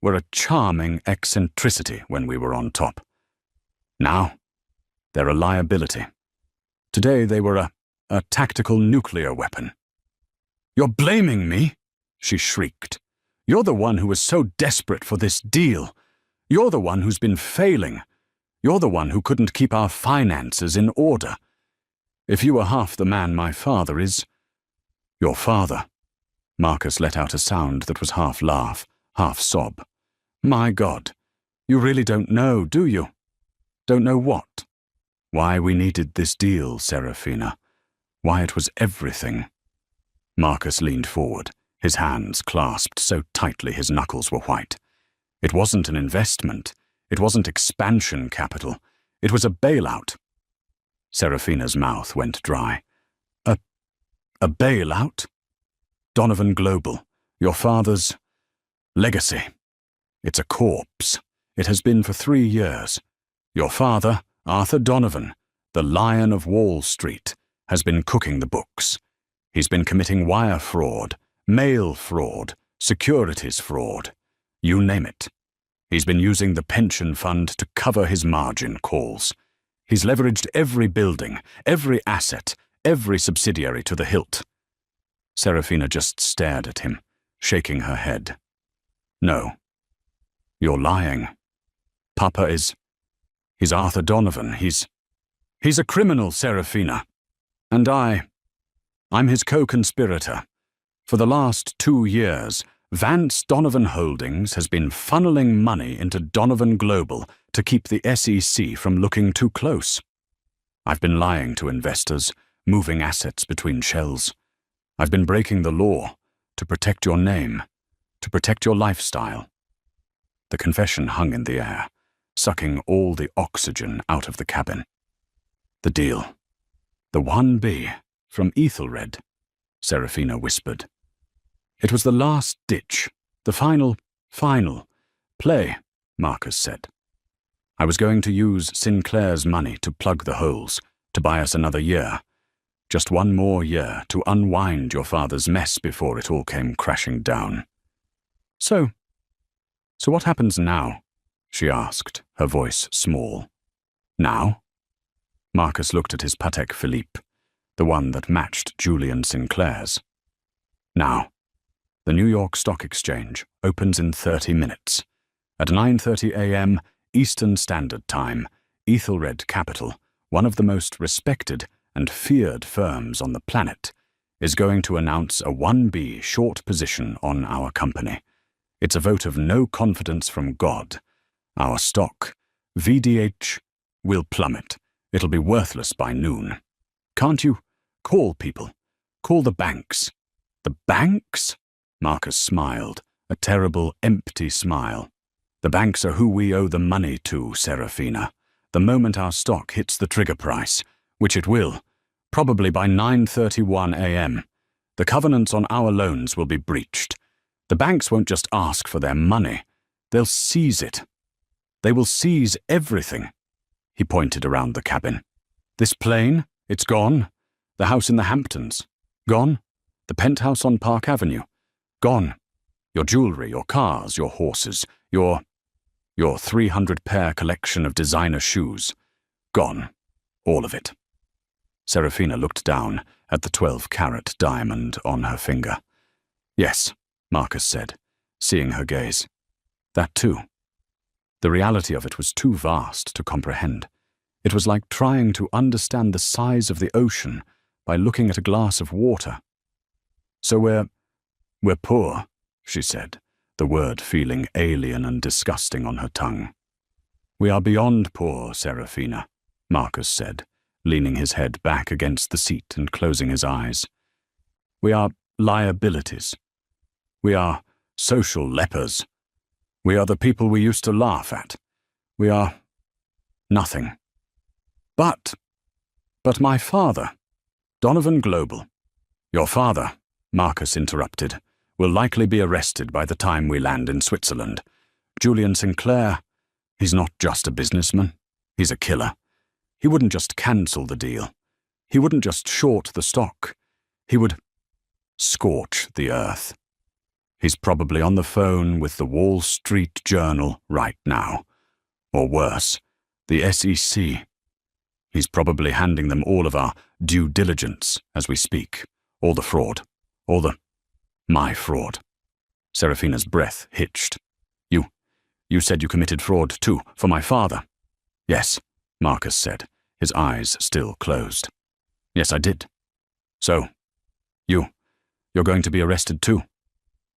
were a charming eccentricity when we were on top. Now, they're a liability. Today they were a tactical nuclear weapon. You're blaming me? She shrieked. You're the one who was so desperate for this deal. You're the one who's been failing. You're the one who couldn't keep our finances in order. If you were half the man my father is, your father. Marcus let out a sound that was half laugh, half sob. My God, you really don't know, do you? Don't know what? Why we needed this deal, Serafina. Why it was everything. Marcus leaned forward, his hands clasped so tightly his knuckles were white. It wasn't an investment. It wasn't expansion capital. It was a bailout. Serafina's mouth went dry. A bailout? Donovan Global, your father's legacy. It's a corpse. It has been for 3 years. Your father, Arthur Donovan, the Lion of Wall Street, has been cooking the books. He's been committing wire fraud, mail fraud, securities fraud. You name it. He's been using the pension fund to cover his margin calls. He's leveraged every building, every asset, every subsidiary to the hilt. Serafina just stared at him, shaking her head. No. You're lying. Papa he's Arthur Donovan. He's a criminal, Serafina. And I'm his co-conspirator. For the last 2 years, Vance Donovan Holdings has been funneling money into Donovan Global to keep the SEC from looking too close. I've been lying to investors, moving assets between shells. I've been breaking the law to protect your name, to protect your lifestyle. The confession hung in the air, sucking all the oxygen out of the cabin. The deal. The 1B from Ethelred, Serafina whispered. It was the last ditch, the final play, Marcus said. I was going to use Sinclair's money to plug the holes, to buy us another year. Just 1 more year to unwind your father's mess before it all came crashing down. So what happens now? She asked, her voice small. Now? Marcus looked at his Patek Philippe, the one that matched Julian Sinclair's. Now. The New York Stock Exchange opens in 30 minutes. At 9:30 a.m. Eastern Standard Time, Ethelred Capital, one of the most respected and feared firms on the planet, is going to announce a 1B short position on our company. It's a vote of no confidence from God. Our stock, VDH, will plummet. It'll be worthless by noon. Can't you call people? Call the banks. The banks? Marcus smiled, a terrible, empty smile. The banks are who we owe the money to, Serafina. The moment our stock hits the trigger price, which it will, probably by 9:31 a.m., the covenants on our loans will be breached. The banks won't just ask for their money. They'll seize it. They will seize everything. He pointed around the cabin. This plane, it's gone. The house in the Hamptons, gone. The penthouse on Park Avenue, gone. Your jewelry, your cars, your horses, your 300-pair collection of designer shoes. Gone. All of it. Serafina looked down at the 12-carat diamond on her finger. Yes, Marcus said, seeing her gaze. That too. The reality of it was too vast to comprehend. It was like trying to understand the size of the ocean by looking at a glass of water. So we're poor, she said, the word feeling alien and disgusting on her tongue. We are beyond poor, Serafina, Marcus said, leaning his head back against the seat and closing his eyes. We are liabilities. We are social lepers. We are the people we used to laugh at. We are nothing. But my father, Donovan Global. Your father, Marcus interrupted, will likely be arrested by the time we land in Switzerland. Julian Sinclair, he's not just a businessman. He's a killer. He wouldn't just cancel the deal. He wouldn't just short the stock. He would scorch the earth. He's probably on the phone with the Wall Street Journal right now. Or worse, the SEC. He's probably handing them all of our due diligence as we speak. All the fraud. My fraud. Serafina's breath hitched. You said you committed fraud too, for my father. Yes, Marcus said, his eyes still closed. Yes, I did. So, you're going to be arrested too?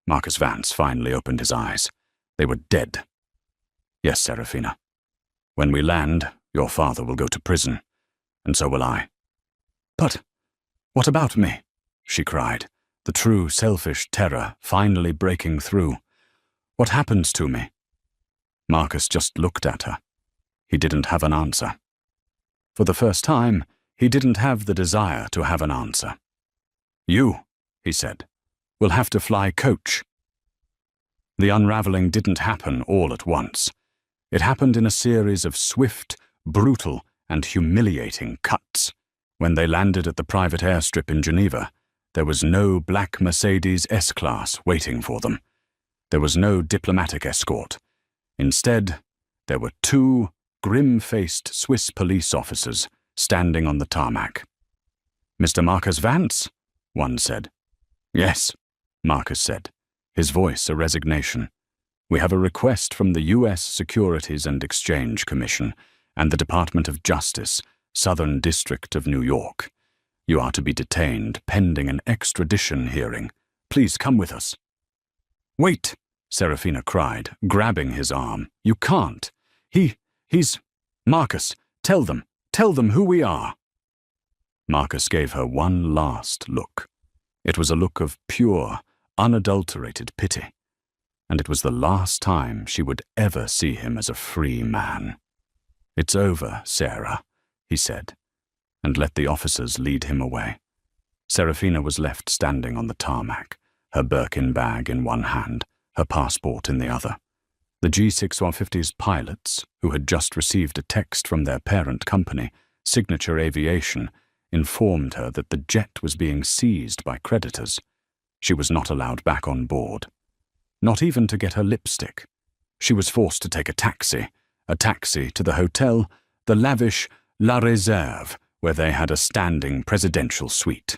Marcus Vance finally opened his eyes. They were dead. Yes, Serafina. When we land, your father will go to prison, and so will I. But what about me? She cried, the true selfish terror finally breaking through. What happens to me? Marcus just looked at her. He didn't have an answer. For the first time, he didn't have the desire to have an answer. You, he said, will have to fly coach. The unraveling didn't happen all at once. It happened in a series of swift, brutal, and humiliating cuts. When they landed at the private airstrip in Geneva, there was no black Mercedes S-Class waiting for them. There was no diplomatic escort. Instead, there were two grim-faced Swiss police officers standing on the tarmac. Mr. Marcus Vance? One said. Yes, Marcus said, his voice a resignation. We have a request from the U.S. Securities and Exchange Commission and the Department of Justice, Southern District of New York. You are to be detained pending an extradition hearing. Please come with us. Wait, Serafina cried, grabbing his arm. You can't. He's... Marcus, tell them who we are. Marcus gave her one last look. It was a look of pure, unadulterated pity, and it was the last time she would ever see him as a free man. It's over, Sarah, he said, and let the officers lead him away. Serafina was left standing on the tarmac, her Birkin bag in one hand, her passport in the other. The G6-150's pilots, who had just received a text from their parent company, Signature Aviation, informed her that the jet was being seized by creditors. She was not allowed back on board. Not even to get her lipstick. She was forced to take a taxi to the hotel, the lavish La Réserve, where they had a standing presidential suite.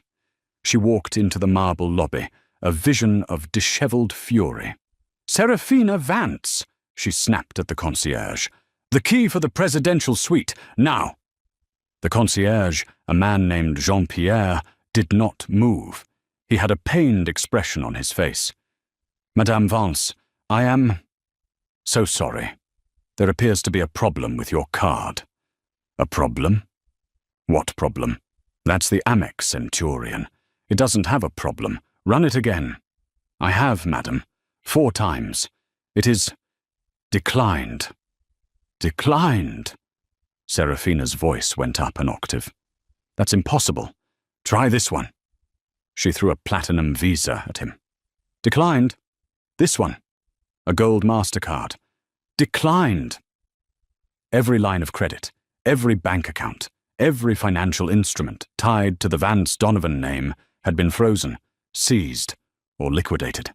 She walked into the marble lobby, a vision of disheveled fury. Serafina Vance, she snapped at the concierge. The key for the presidential suite, now. The concierge, a man named Jean-Pierre, did not move. He had a pained expression on his face. Madame Vance, I am so sorry. There appears to be a problem with your card. A problem? What problem? That's the Amex Centurion. It doesn't have a problem. Run it again. I have, madam. 4 times. It is declined. Declined? Serafina's voice went up an octave. That's impossible. Try this one. She threw a platinum visa at him. Declined. This one. A gold MasterCard. Declined. Every line of credit, every bank account, every financial instrument tied to the Vance Donovan name had been frozen, seized, or liquidated.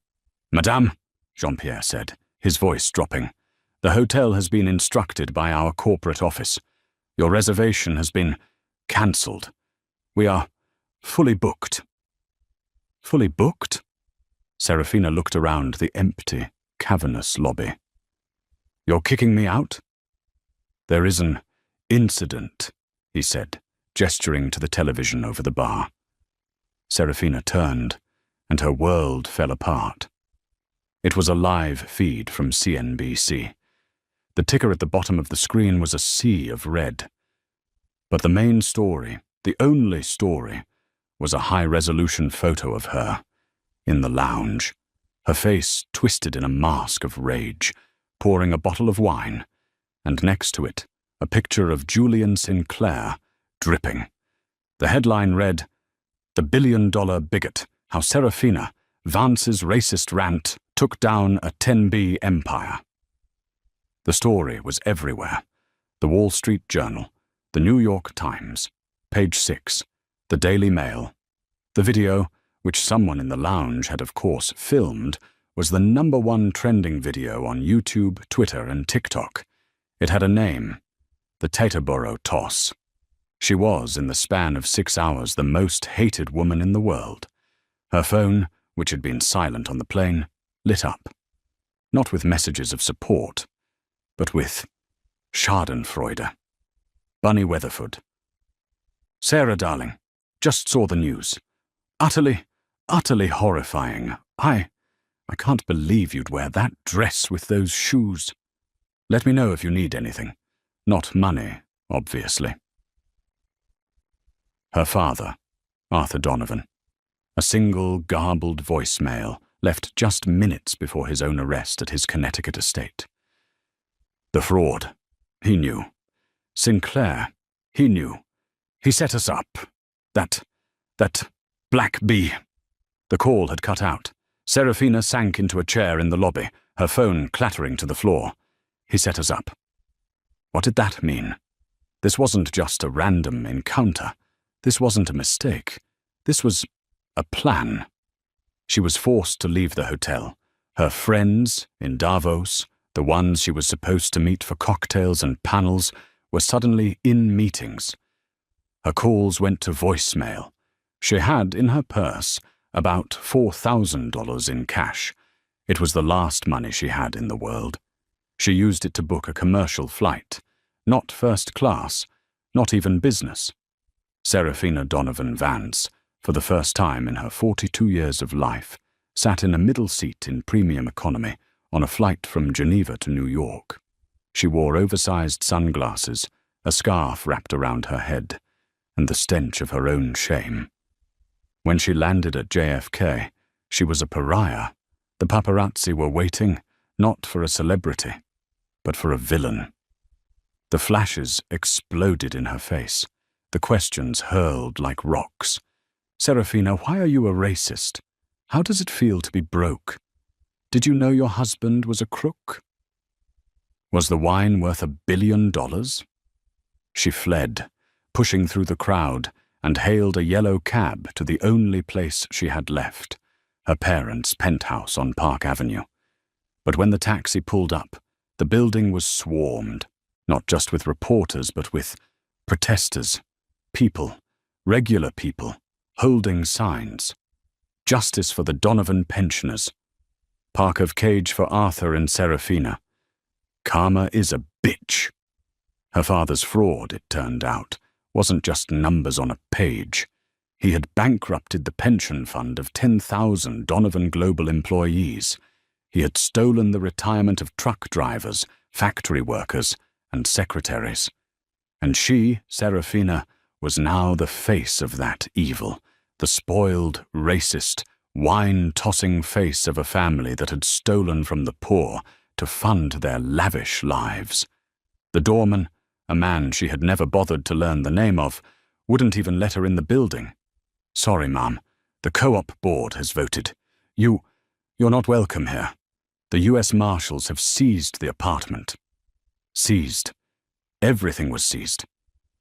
Madame, Jean-Pierre said, his voice dropping. "The hotel has been instructed by our corporate office. Your reservation has been cancelled. We are fully booked." "Fully booked?" Serafina looked around the empty, cavernous lobby. "You're kicking me out?" "There is an incident," he said, gesturing to the television over the bar. Serafina turned, and her world fell apart. It was a live feed from CNBC. The ticker at the bottom of the screen was a sea of red. But the main story, the only story, was a high-resolution photo of her, in the lounge, her face twisted in a mask of rage, pouring a bottle of wine, and next to it, a picture of Julian Sinclair, dripping. The headline read, "The Billion-Dollar Bigot, How Serafina, Vance's Racist Rant, Took Down a 10B Empire." The story was everywhere. The Wall Street Journal, the New York Times, Page 6, the Daily Mail. The video, which someone in the lounge had of course filmed, was the #1 trending video on YouTube, Twitter, and TikTok. It had a name, the Teterboro Toss. She was, in the span of 6 hours, the most hated woman in the world. Her phone, which had been silent on the plane, lit up. Not with messages of support, but with Schadenfreude. Bunny Weatherford. "Sarah, darling, just saw the news. Utterly horrifying. I can't believe you'd wear that dress with those shoes. Let me know if you need anything. Not money, obviously." Her father, Arthur Donovan. A single garbled voicemail left just minutes before his own arrest at his Connecticut estate. The fraud. He knew. Sinclair. He knew. He set us up. That black bee. The call had cut out. Serafina sank into a chair in the lobby, her phone clattering to the floor. He set us up. What did that mean? This wasn't just a random encounter. This wasn't a mistake. This was a plan. She was forced to leave the hotel. Her friends in Davos, the ones she was supposed to meet for cocktails and panels, were suddenly in meetings. Her calls went to voicemail. She had in her purse about $4,000 in cash. It was the last money she had in the world. She used it to book a commercial flight. Not first class, not even business. Serafina Donovan Vance, for the first time in her 42 years of life, sat in a middle seat in premium economy on a flight from Geneva to New York. She wore oversized sunglasses, a scarf wrapped around her head, and the stench of her own shame. When she landed at JFK, she was a pariah. The paparazzi were waiting, not for a celebrity, but for a villain. The flashes exploded in her face. The questions hurled like rocks. "Serafina, why are you a racist? How does it feel to be broke? Did you know your husband was a crook? Was the wine worth $1 billion? She fled, pushing through the crowd, and hailed a yellow cab to the only place she had left, her parents' penthouse on Park Avenue. But when the taxi pulled up, the building was swarmed, not just with reporters, but with protesters, people, regular people, holding signs. Justice for the Donovan pensioners. Park of Cage for Arthur and Serafina. Karma is a bitch. Her father's fraud, it turned out, wasn't just numbers on a page. He had bankrupted the pension fund of 10,000 Donovan Global employees. He had stolen the retirement of truck drivers, factory workers, and secretaries. And she, Serafina, was now the face of that evil, the spoiled, racist, wine-tossing face of a family that had stolen from the poor to fund their lavish lives. The doorman, a man she had never bothered to learn the name of, wouldn't even let her in the building. "Sorry, Ma'am, the co-op board has voted. You're not welcome here. The U.S. Marshals have seized the apartment." Seized. Everything was seized.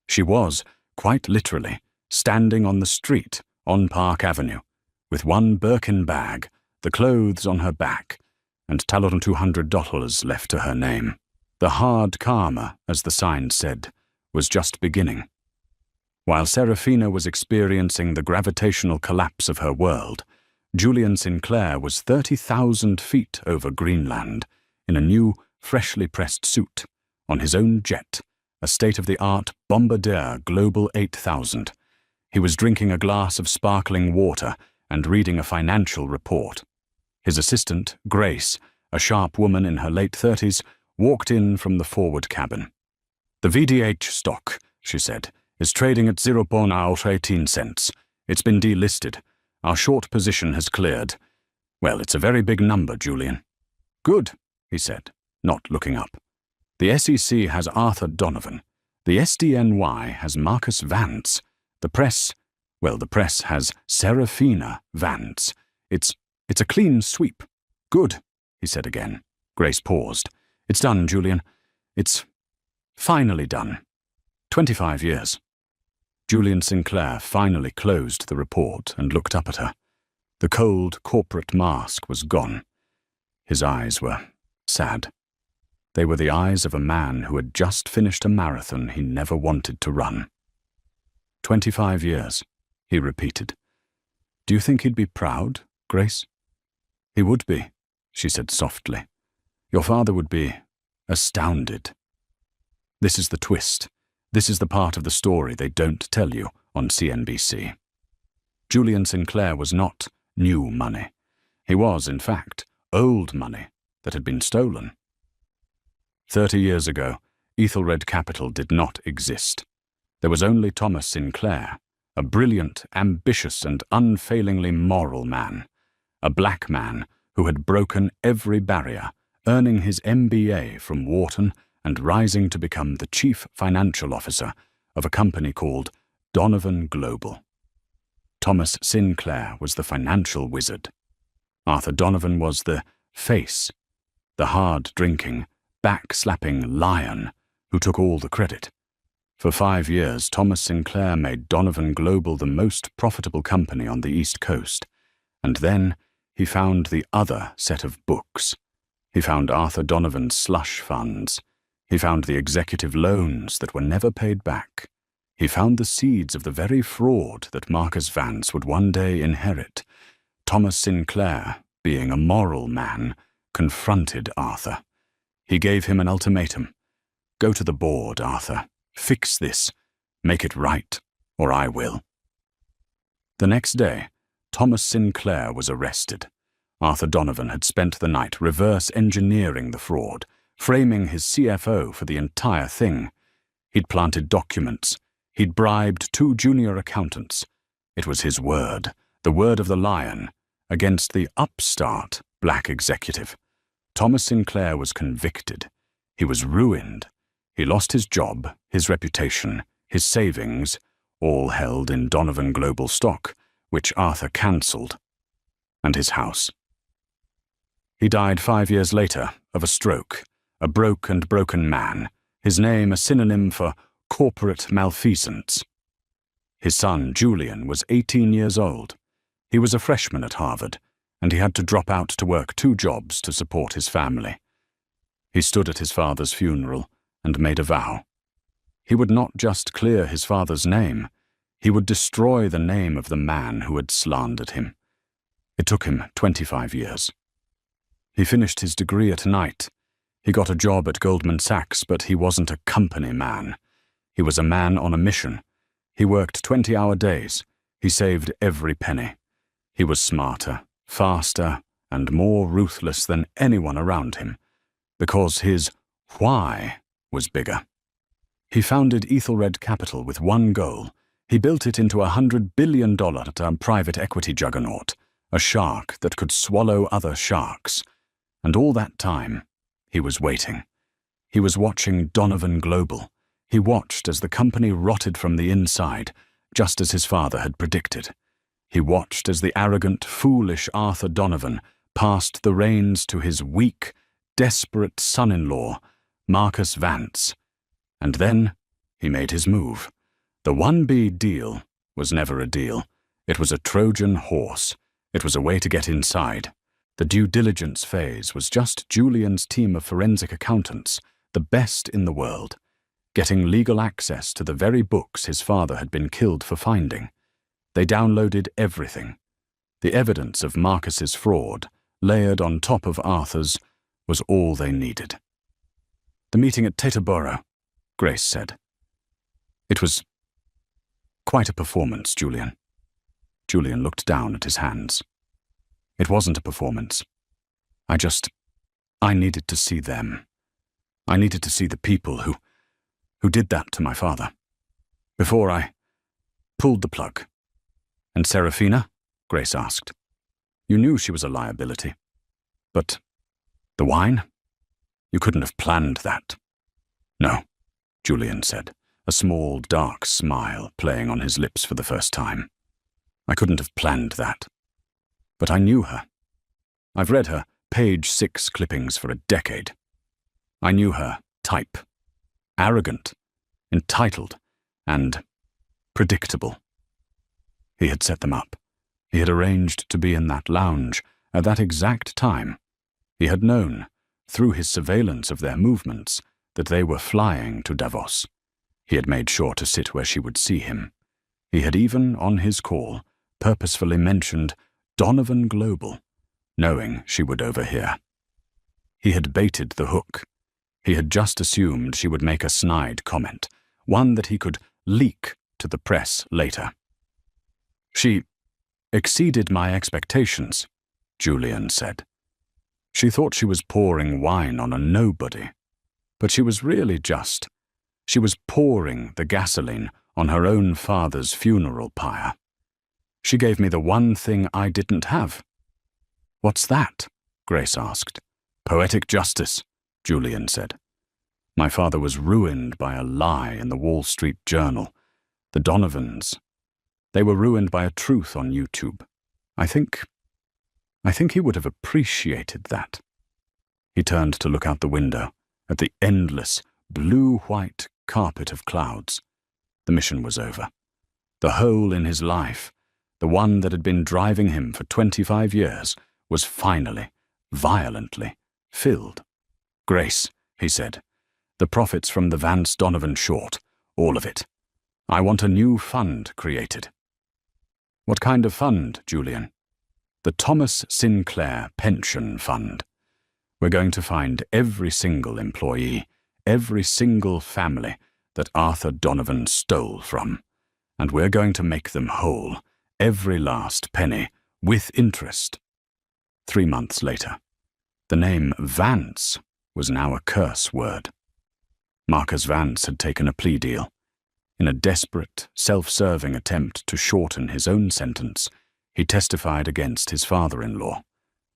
She was, quite literally, standing on the street on Park Avenue, with one Birkin bag, the clothes on her back, and $200 left to her name. The hard karma, as the sign said, was just beginning. While Serafina was experiencing the gravitational collapse of her world, Julian Sinclair was 30,000 feet over Greenland, in a new, freshly pressed suit, on his own jet, a state-of-the-art Bombardier Global 8000. He was drinking a glass of sparkling water and reading a financial report. His assistant, Grace, a sharp woman in her late 30s, walked in from the forward cabin. "The VDH stock," she said, "is trading at 0.18 cents. It's been delisted. Our short position has cleared. Well, it's a very big number, Julian." "Good," he said, not looking up. "The SEC has Arthur Donovan. The SDNY has Marcus Vance. The press has Serafina Vance. It's a clean sweep." "Good," he said again. Grace paused. "It's done, Julian. It's finally done. 25 years. Julian Sinclair finally closed the report and looked up at her. The cold corporate mask was gone. His eyes were sad. They were the eyes of a man who had just finished a marathon he never wanted to run. 25 years, he repeated. "Do you think he'd be proud, Grace?" "He would be," she said softly. "Your father would be astounded." This is the twist. This is the part of the story they don't tell you on CNBC. Julian Sinclair was not new money. He was, in fact, old money that had been stolen. 30 years ago, Ethelred Capital did not exist. There was only Thomas Sinclair, a brilliant, ambitious, and unfailingly moral man, a black man who had broken every barrier, earning his MBA from Wharton and rising to become the chief financial officer of a company called Donovan Global. Thomas Sinclair was the financial wizard. Arthur Donovan was the face, the hard-drinking, back-slapping lion who took all the credit. For 5 years, Thomas Sinclair made Donovan Global the most profitable company on the East Coast, and then he found the other set of books. He found Arthur Donovan's slush funds. He found the executive loans that were never paid back. He found the seeds of the very fraud that Marcus Vance would one day inherit. Thomas Sinclair, being a moral man, confronted Arthur. He gave him an ultimatum. "Go to the board, Arthur. Fix this. Make it right, or I will." The next day, Thomas Sinclair was arrested. Arthur Donovan had spent the night reverse engineering the fraud, framing his CFO for the entire thing. He'd planted documents. He'd bribed 2 junior accountants. It was his word, the word of the lion, against the upstart black executive. Thomas Sinclair was convicted. He was ruined. He lost his job, his reputation, his savings, all held in Donovan Global stock, which Arthur cancelled, and his house. He died 5 years later of a stroke, a broke and broken man, his name a synonym for corporate malfeasance. His son, Julian, was 18 years old. He was a freshman at Harvard, and he had to drop out to work 2 jobs to support his family. He stood at his father's funeral and made a vow. He would not just clear his father's name, he would destroy the name of the man who had slandered him. It took him 25 years. He finished his degree at night. He got a job at Goldman Sachs, but he wasn't a company man. He was a man on a mission. He worked 20-hour days. He saved every penny. He was smarter, faster, and more ruthless than anyone around him, because his why was bigger. He founded Ethelred Capital with one goal. He built it into a $100 billion private equity juggernaut, a shark that could swallow other sharks. And all that time, he was waiting. He was watching Donovan Global. He watched as the company rotted from the inside, just as his father had predicted. He watched as the arrogant, foolish Arthur Donovan passed the reins to his weak, desperate son-in-law, Marcus Vance. And then he made his move. The 1B deal was never a deal. It was a Trojan horse. It was a way to get inside. The due diligence phase was just Julian's team of forensic accountants, the best in the world, getting legal access to the very books his father had been killed for finding. They downloaded everything. The evidence of Marcus's fraud, layered on top of Arthur's, was all they needed. "The meeting at Teterboro," Grace said. "It was quite a performance, Julian." Julian looked down at his hands. "It wasn't a performance. I needed to see them. I needed to see the people who did that to my father. Before I pulled the plug." "And Serafina?" Grace asked. "You knew she was a liability. But the wine? You couldn't have planned that." "No," Julian said, a small, dark smile playing on his lips for the first time. "I couldn't have planned that. But I knew her. I've read her page 6 clippings for a decade. I knew her type. Arrogant, entitled, and predictable." He had set them up. He had arranged to be in that lounge at that exact time. He had known, through his surveillance of their movements, that they were flying to Davos. He had made sure to sit where she would see him. He had even, on his call, purposefully mentioned Donovan Global, knowing she would overhear. He had baited the hook. He had just assumed she would make a snide comment, one that he could leak to the press later. "She exceeded my expectations," Julian said. "She thought she was pouring wine on a nobody, but she was pouring the gasoline on her own father's funeral pyre. She gave me the one thing I didn't have." "What's that?" Grace asked. "Poetic justice," Julian said. "My father was ruined by a lie in the Wall Street Journal. The Donovans, they were ruined by a truth on YouTube. I think he would have appreciated that." He turned to look out the window at the endless, blue-white carpet of clouds. The mission was over. The hole in his life, the one that had been driving him for 25 years, was finally, violently, filled. "Grace," he said, "the profits from the Vance Donovan short, all of it. I want a new fund created." "What kind of fund, Julian?" "The Thomas Sinclair Pension Fund. We're going to find every single employee, every single family that Arthur Donovan stole from, and we're going to make them whole, every last penny, with interest." 3 months later, the name Vance was now a curse word. Marcus Vance had taken a plea deal. In a desperate, self-serving attempt to shorten his own sentence, he testified against his father-in-law.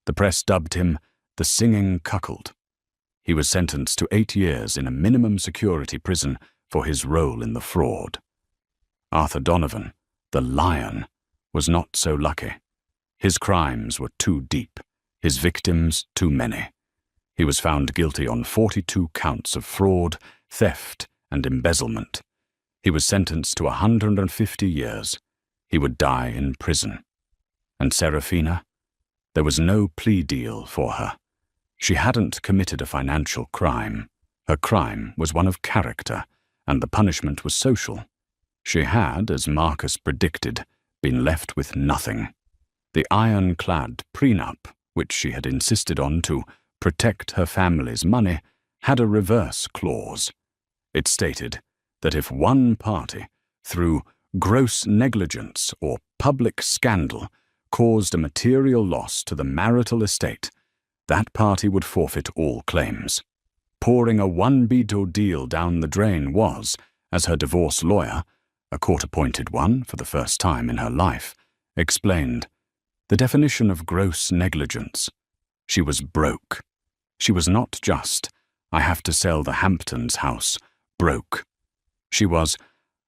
The press dubbed him the singing cuckold. He was sentenced to 8 years in a minimum security prison for his role in the fraud. Arthur Donovan, the lion, was not so lucky. His crimes were too deep, his victims too many. He was found guilty on 42 counts of fraud, theft, and embezzlement. He was sentenced to 150 years. He would die in prison. And Serafina? There was no plea deal for her. She hadn't committed a financial crime. Her crime was one of character, and the punishment was social. She had, as Marcus predicted, been left with nothing. The ironclad prenup, which she had insisted on to protect her family's money, had a reverse clause. It stated that if one party, through gross negligence or public scandal, caused a material loss to the marital estate, that party would forfeit all claims. Pouring a one-veto deal down the drain was, as her divorce lawyer, a court-appointed one for the first time in her life, explained, the definition of gross negligence. She was broke. She was not just, I have to sell the Hamptons house, broke. She was,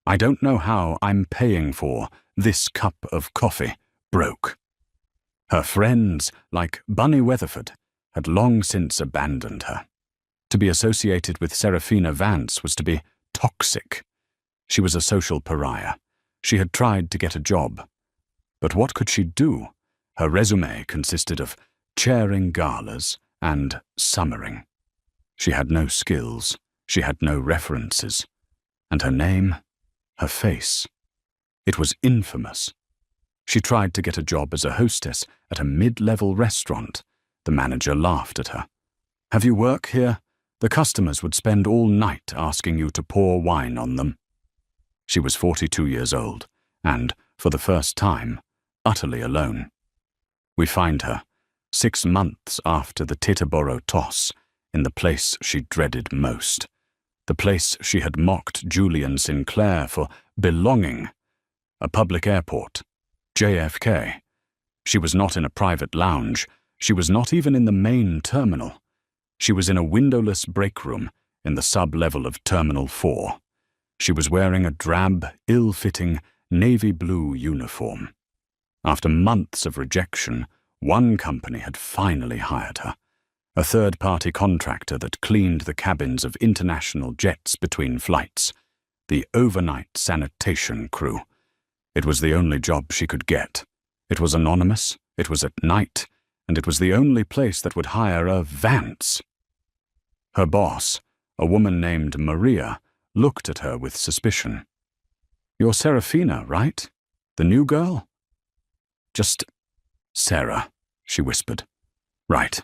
I don't know how I'm paying for this cup of coffee, broke. Her friends, like Bunny Weatherford, had long since abandoned her. To be associated with Serafina Vance was to be toxic. She was a social pariah. She had tried to get a job. But what could she do? Her resume consisted of chairing galas, and summering. She had no skills, she had no references, and her name, her face. It was infamous. She tried to get a job as a hostess at a mid-level restaurant. The manager laughed at her. "Have you work here? The customers would spend all night asking you to pour wine on them." She was 42 years old, and, for the first time, utterly alone. We find her, 6 months after the Teterboro toss, in the place she dreaded most, the place she had mocked Julian Sinclair for belonging, a public airport, JFK. She was not in a private lounge, she was not even in the main terminal. She was in a windowless break room in the sub-level of Terminal 4. She was wearing a drab, ill-fitting, navy blue uniform. After months of rejection, one company had finally hired her, a third-party contractor that cleaned the cabins of international jets between flights, the overnight sanitation crew. It was the only job she could get. It was anonymous, it was at night, and it was the only place that would hire a Vance. Her boss, a woman named Maria, looked at her with suspicion. "You're Serafina, right? The new girl?" "Just Sarah," she whispered. "Right.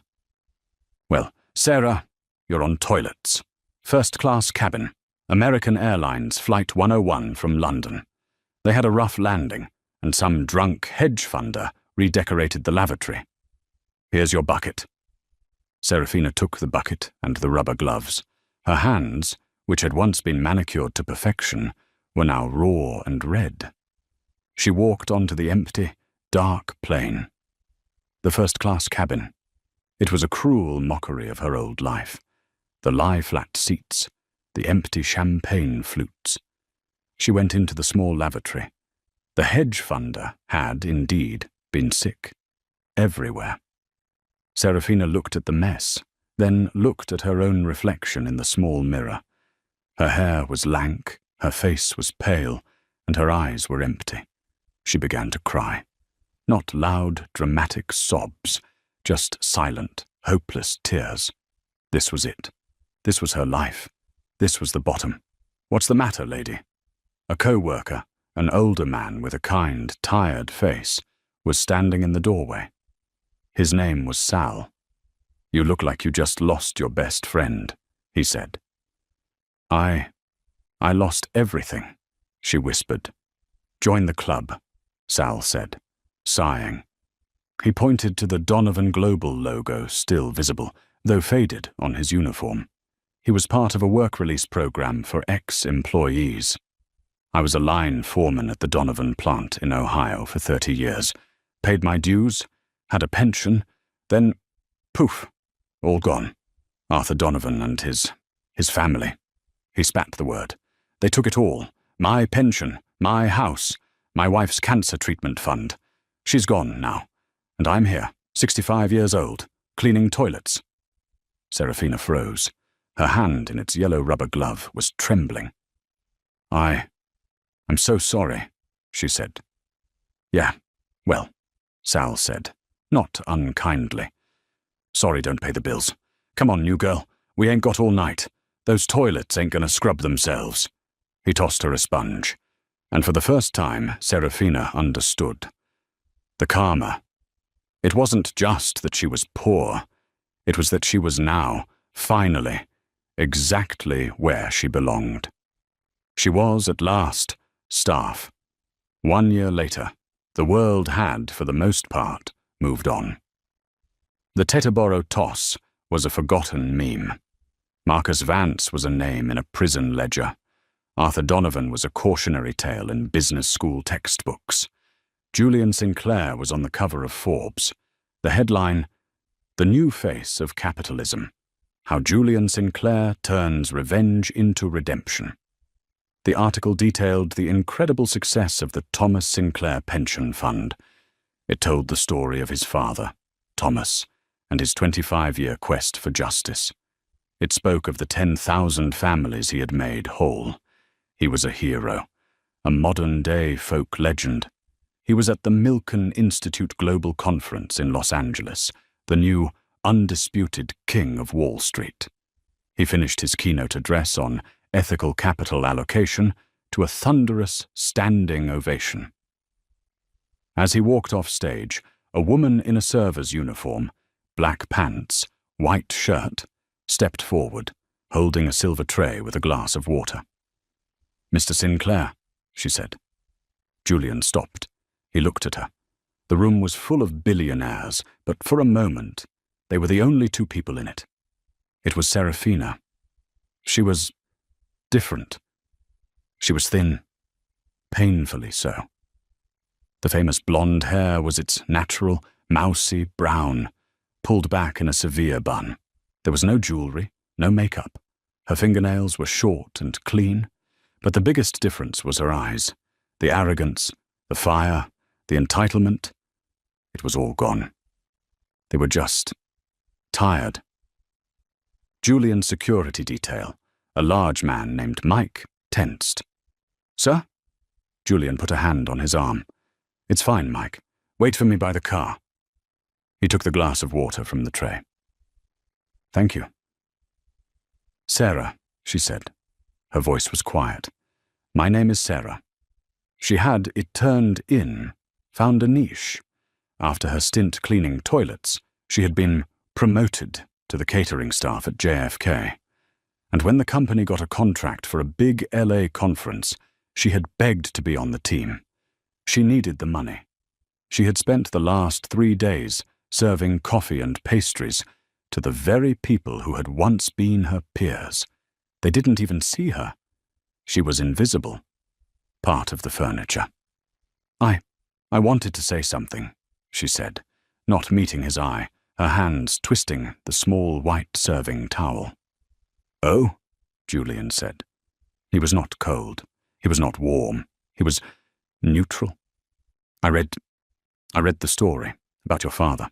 Well, Sarah, you're on toilets. First-class cabin. American Airlines Flight 101 from London. They had a rough landing, and some drunk hedge funder redecorated the lavatory. Here's your bucket." Serafina took the bucket and the rubber gloves. Her hands, which had once been manicured to perfection, were now raw and red. She walked onto the empty, dark plane. The first-class cabin. It was a cruel mockery of her old life. The lie-flat seats, the empty champagne flutes. She went into the small lavatory. The hedge funder had, indeed, been sick. Everywhere. Serafina looked at the mess, then looked at her own reflection in the small mirror. Her hair was lank, her face was pale, and her eyes were empty. She began to cry. Not loud, dramatic sobs, just silent, hopeless tears. This was it. This was her life. This was the bottom. "What's the matter, lady?" A co-worker, an older man with a kind, tired face, was standing in the doorway. His name was Sal. "You look like you just lost your best friend," he said. I lost everything," she whispered. "Join the club," Sal said, sighing. He pointed to the Donovan Global logo still visible, though faded, on his uniform. He was part of a work release program for ex-employees. "I was a line foreman at the Donovan plant in Ohio for 30 years, paid my dues, had a pension, then, poof, all gone. Arthur Donovan and his family." He spat the word. "They took it all. My pension, my house, my wife's cancer treatment fund. She's gone now, and I'm here, 65 years old, cleaning toilets." Serafina froze. Her hand in its yellow rubber glove was trembling. I'm so sorry," she said. "Yeah, well," Sal said, not unkindly. "Sorry don't pay the bills. Come on, new girl, we ain't got all night. Those toilets ain't gonna scrub themselves." He tossed her a sponge, and for the first time, Serafina understood. The karma. It wasn't just that she was poor, it was that she was now, finally, exactly where she belonged. She was, at last, staff. 1 year later, the world had, for the most part, moved on. The Teterboro toss was a forgotten meme. Marcus Vance was a name in a prison ledger. Arthur Donovan was a cautionary tale in business school textbooks. Julian Sinclair was on the cover of Forbes. The headline, "The New Face of Capitalism: How Julian Sinclair Turns Revenge into Redemption." The article detailed the incredible success of the Thomas Sinclair Pension Fund. It told the story of his father, Thomas, and his 25-year quest for justice. It spoke of the 10,000 families he had made whole. He was a hero, a modern-day folk legend. He was at the Milken Institute Global Conference in Los Angeles, the new, undisputed king of Wall Street. He finished his keynote address on ethical capital allocation to a thunderous, standing ovation. As he walked off stage, a woman in a server's uniform, black pants, white shirt, stepped forward, holding a silver tray with a glass of water. "Mr. Sinclair," she said. Julian stopped. He looked at her. The room was full of billionaires, but for a moment, they were the only two people in it. It was Serafina. She was different. She was thin, painfully so. The famous blonde hair was its natural, mousy brown, pulled back in a severe bun. There was no jewelry, no makeup. Her fingernails were short and clean, but the biggest difference was her eyes. The arrogance, the fire, the entitlement. It was all gone. They were just tired. Julian's security detail, a large man named Mike, tensed. "Sir?" Julian put a hand on his arm. "It's fine, Mike. Wait for me by the car." He took the glass of water from the tray. "Thank you." "Sarah," she said. Her voice was quiet. "My name is Sarah." She had, it turned in, found a niche. After her stint cleaning toilets, she had been promoted to the catering staff at JFK. And when the company got a contract for a big LA conference, she had begged to be on the team. She needed the money. She had spent the last 3 days serving coffee and pastries to the very people who had once been her peers. They didn't even see her. She was invisible, part of the furniture. I wanted to say something," she said, not meeting his eye, her hands twisting the small white serving towel. "Oh," Julian said. He was not cold. He was not warm. He was neutral. I read the story about your father,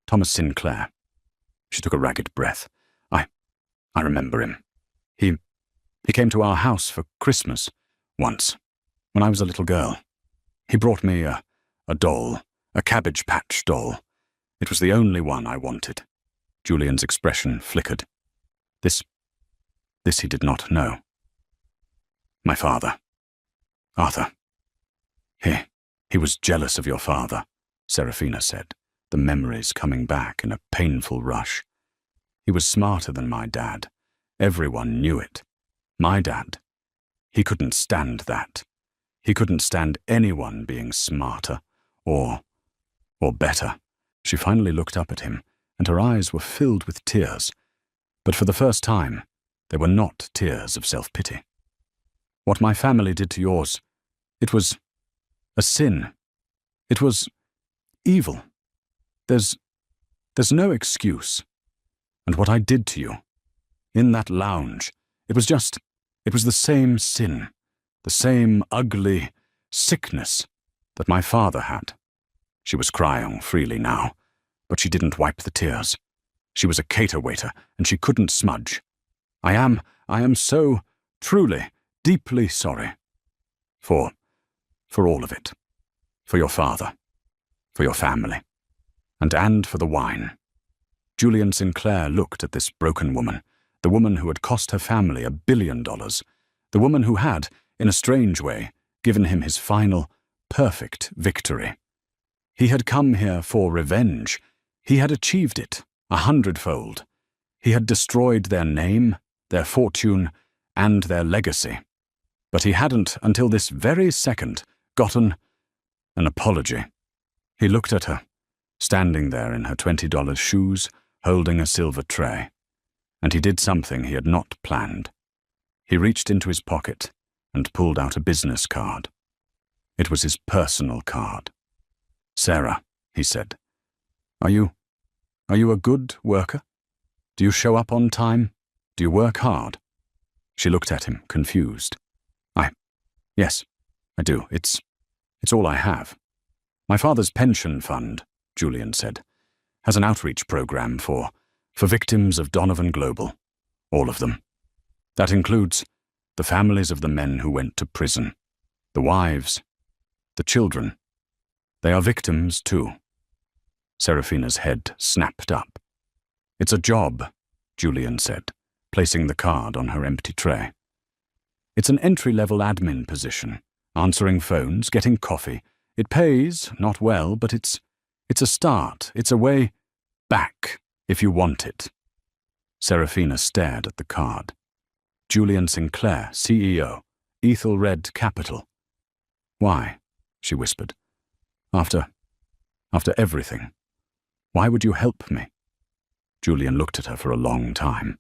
Thomas Sinclair." She took a ragged breath. I remember him. He came to our house for Christmas once, when I was a little girl. He brought me a doll, a Cabbage Patch doll. It was the only one I wanted. Julian's expression flickered. This he did not know. "My father. Arthur. He was jealous of your father," Serafina said, the memories coming back in a painful rush. "He was smarter than my dad. Everyone knew it. My dad. He couldn't stand that. He couldn't stand anyone being smarter or better." She finally looked up at him, and her eyes were filled with tears. But for the first time, they were not tears of self-pity. "What my family did to yours, it was a sin. It was evil. There's no excuse. And what I did to you, in that lounge, it was the same sin, the same ugly sickness that my father had." She was crying freely now, but she didn't wipe the tears. She was a cater waiter, and she couldn't smudge. I am so, truly, deeply sorry. For all of it. For your father. For your family. And for the wine." Julian Sinclair looked at this broken woman, the woman who had cost her family $1 billion, the woman who had, in a strange way, given him his final, perfect victory. He had come here for revenge. He had achieved it 100-fold. He had destroyed their name, their fortune, and their legacy. But he hadn't, until this very second, gotten an apology. He looked at her, standing there in her $20 shoes, holding a silver tray. And he did something he had not planned. He reached into his pocket and pulled out a business card. It was his personal card. "Sarah," he said, Are you a good worker? Do you show up on time? Do you work hard?" She looked at him, confused. Yes, I do. It's all I have. My father's pension fund," Julian said, "has an outreach program for victims of Donovan Global. All of them. That includes the families of the men who went to prison, the wives, the children. They are victims too. Serafina's head snapped up. "It's a job," Julian said, placing the card on her empty tray. "It's an entry-level admin position, answering phones, getting coffee. It pays, not well, but it's a start. It's a way back, if you want it." Serafina stared at the card. Julian Sinclair, CEO, Ethelred Capital. "Why?" she whispered. After everything. Why would you help me?" Julian looked at her for a long time.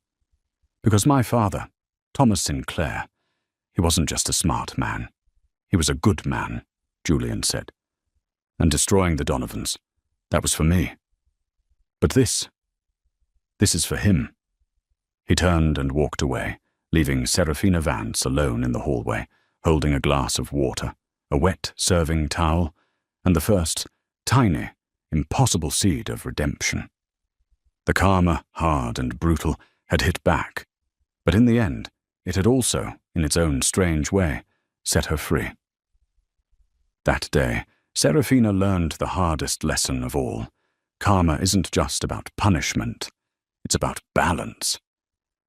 "Because my father, Thomas Sinclair, he wasn't just a smart man. He was a good man," Julian said. "And destroying the Donovans, that was for me. But this is for him." He turned and walked away, leaving Serafina Vance alone in the hallway, holding a glass of water, a wet serving towel, and the first, tiny, impossible seed of redemption. The karma, hard and brutal, had hit back, but in the end, it had also, in its own strange way, set her free. That day, Serafina learned the hardest lesson of all. Karma isn't just about punishment, it's about balance.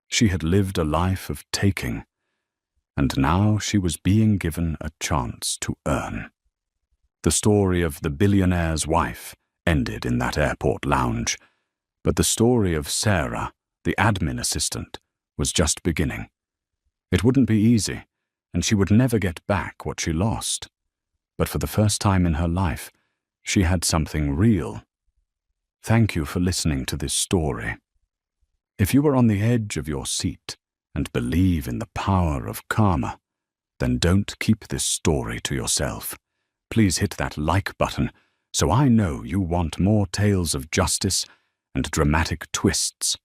She had lived a life of taking, and now she was being given a chance to earn. The story of the billionaire's wife ended in that airport lounge, but the story of Sarah, the admin assistant, was just beginning. It wouldn't be easy, and she would never get back what she lost. But for the first time in her life, she had something real. Thank you for listening to this story. If you are on the edge of your seat and believe in the power of karma, then don't keep this story to yourself. Please hit that like button so I know you want more tales of justice and dramatic twists.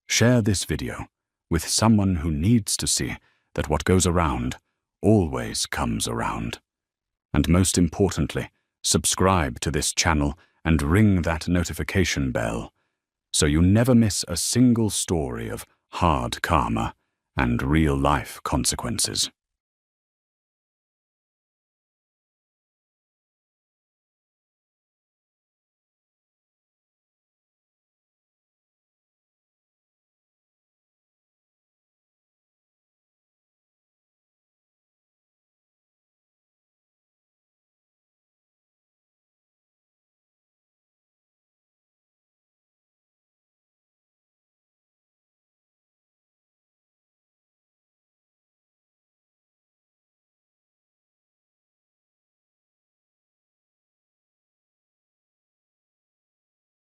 Share this video with someone who needs to see that what goes around always comes around. And most importantly, subscribe to this channel and ring that notification bell so you never miss a single story of hard karma and real-life consequences.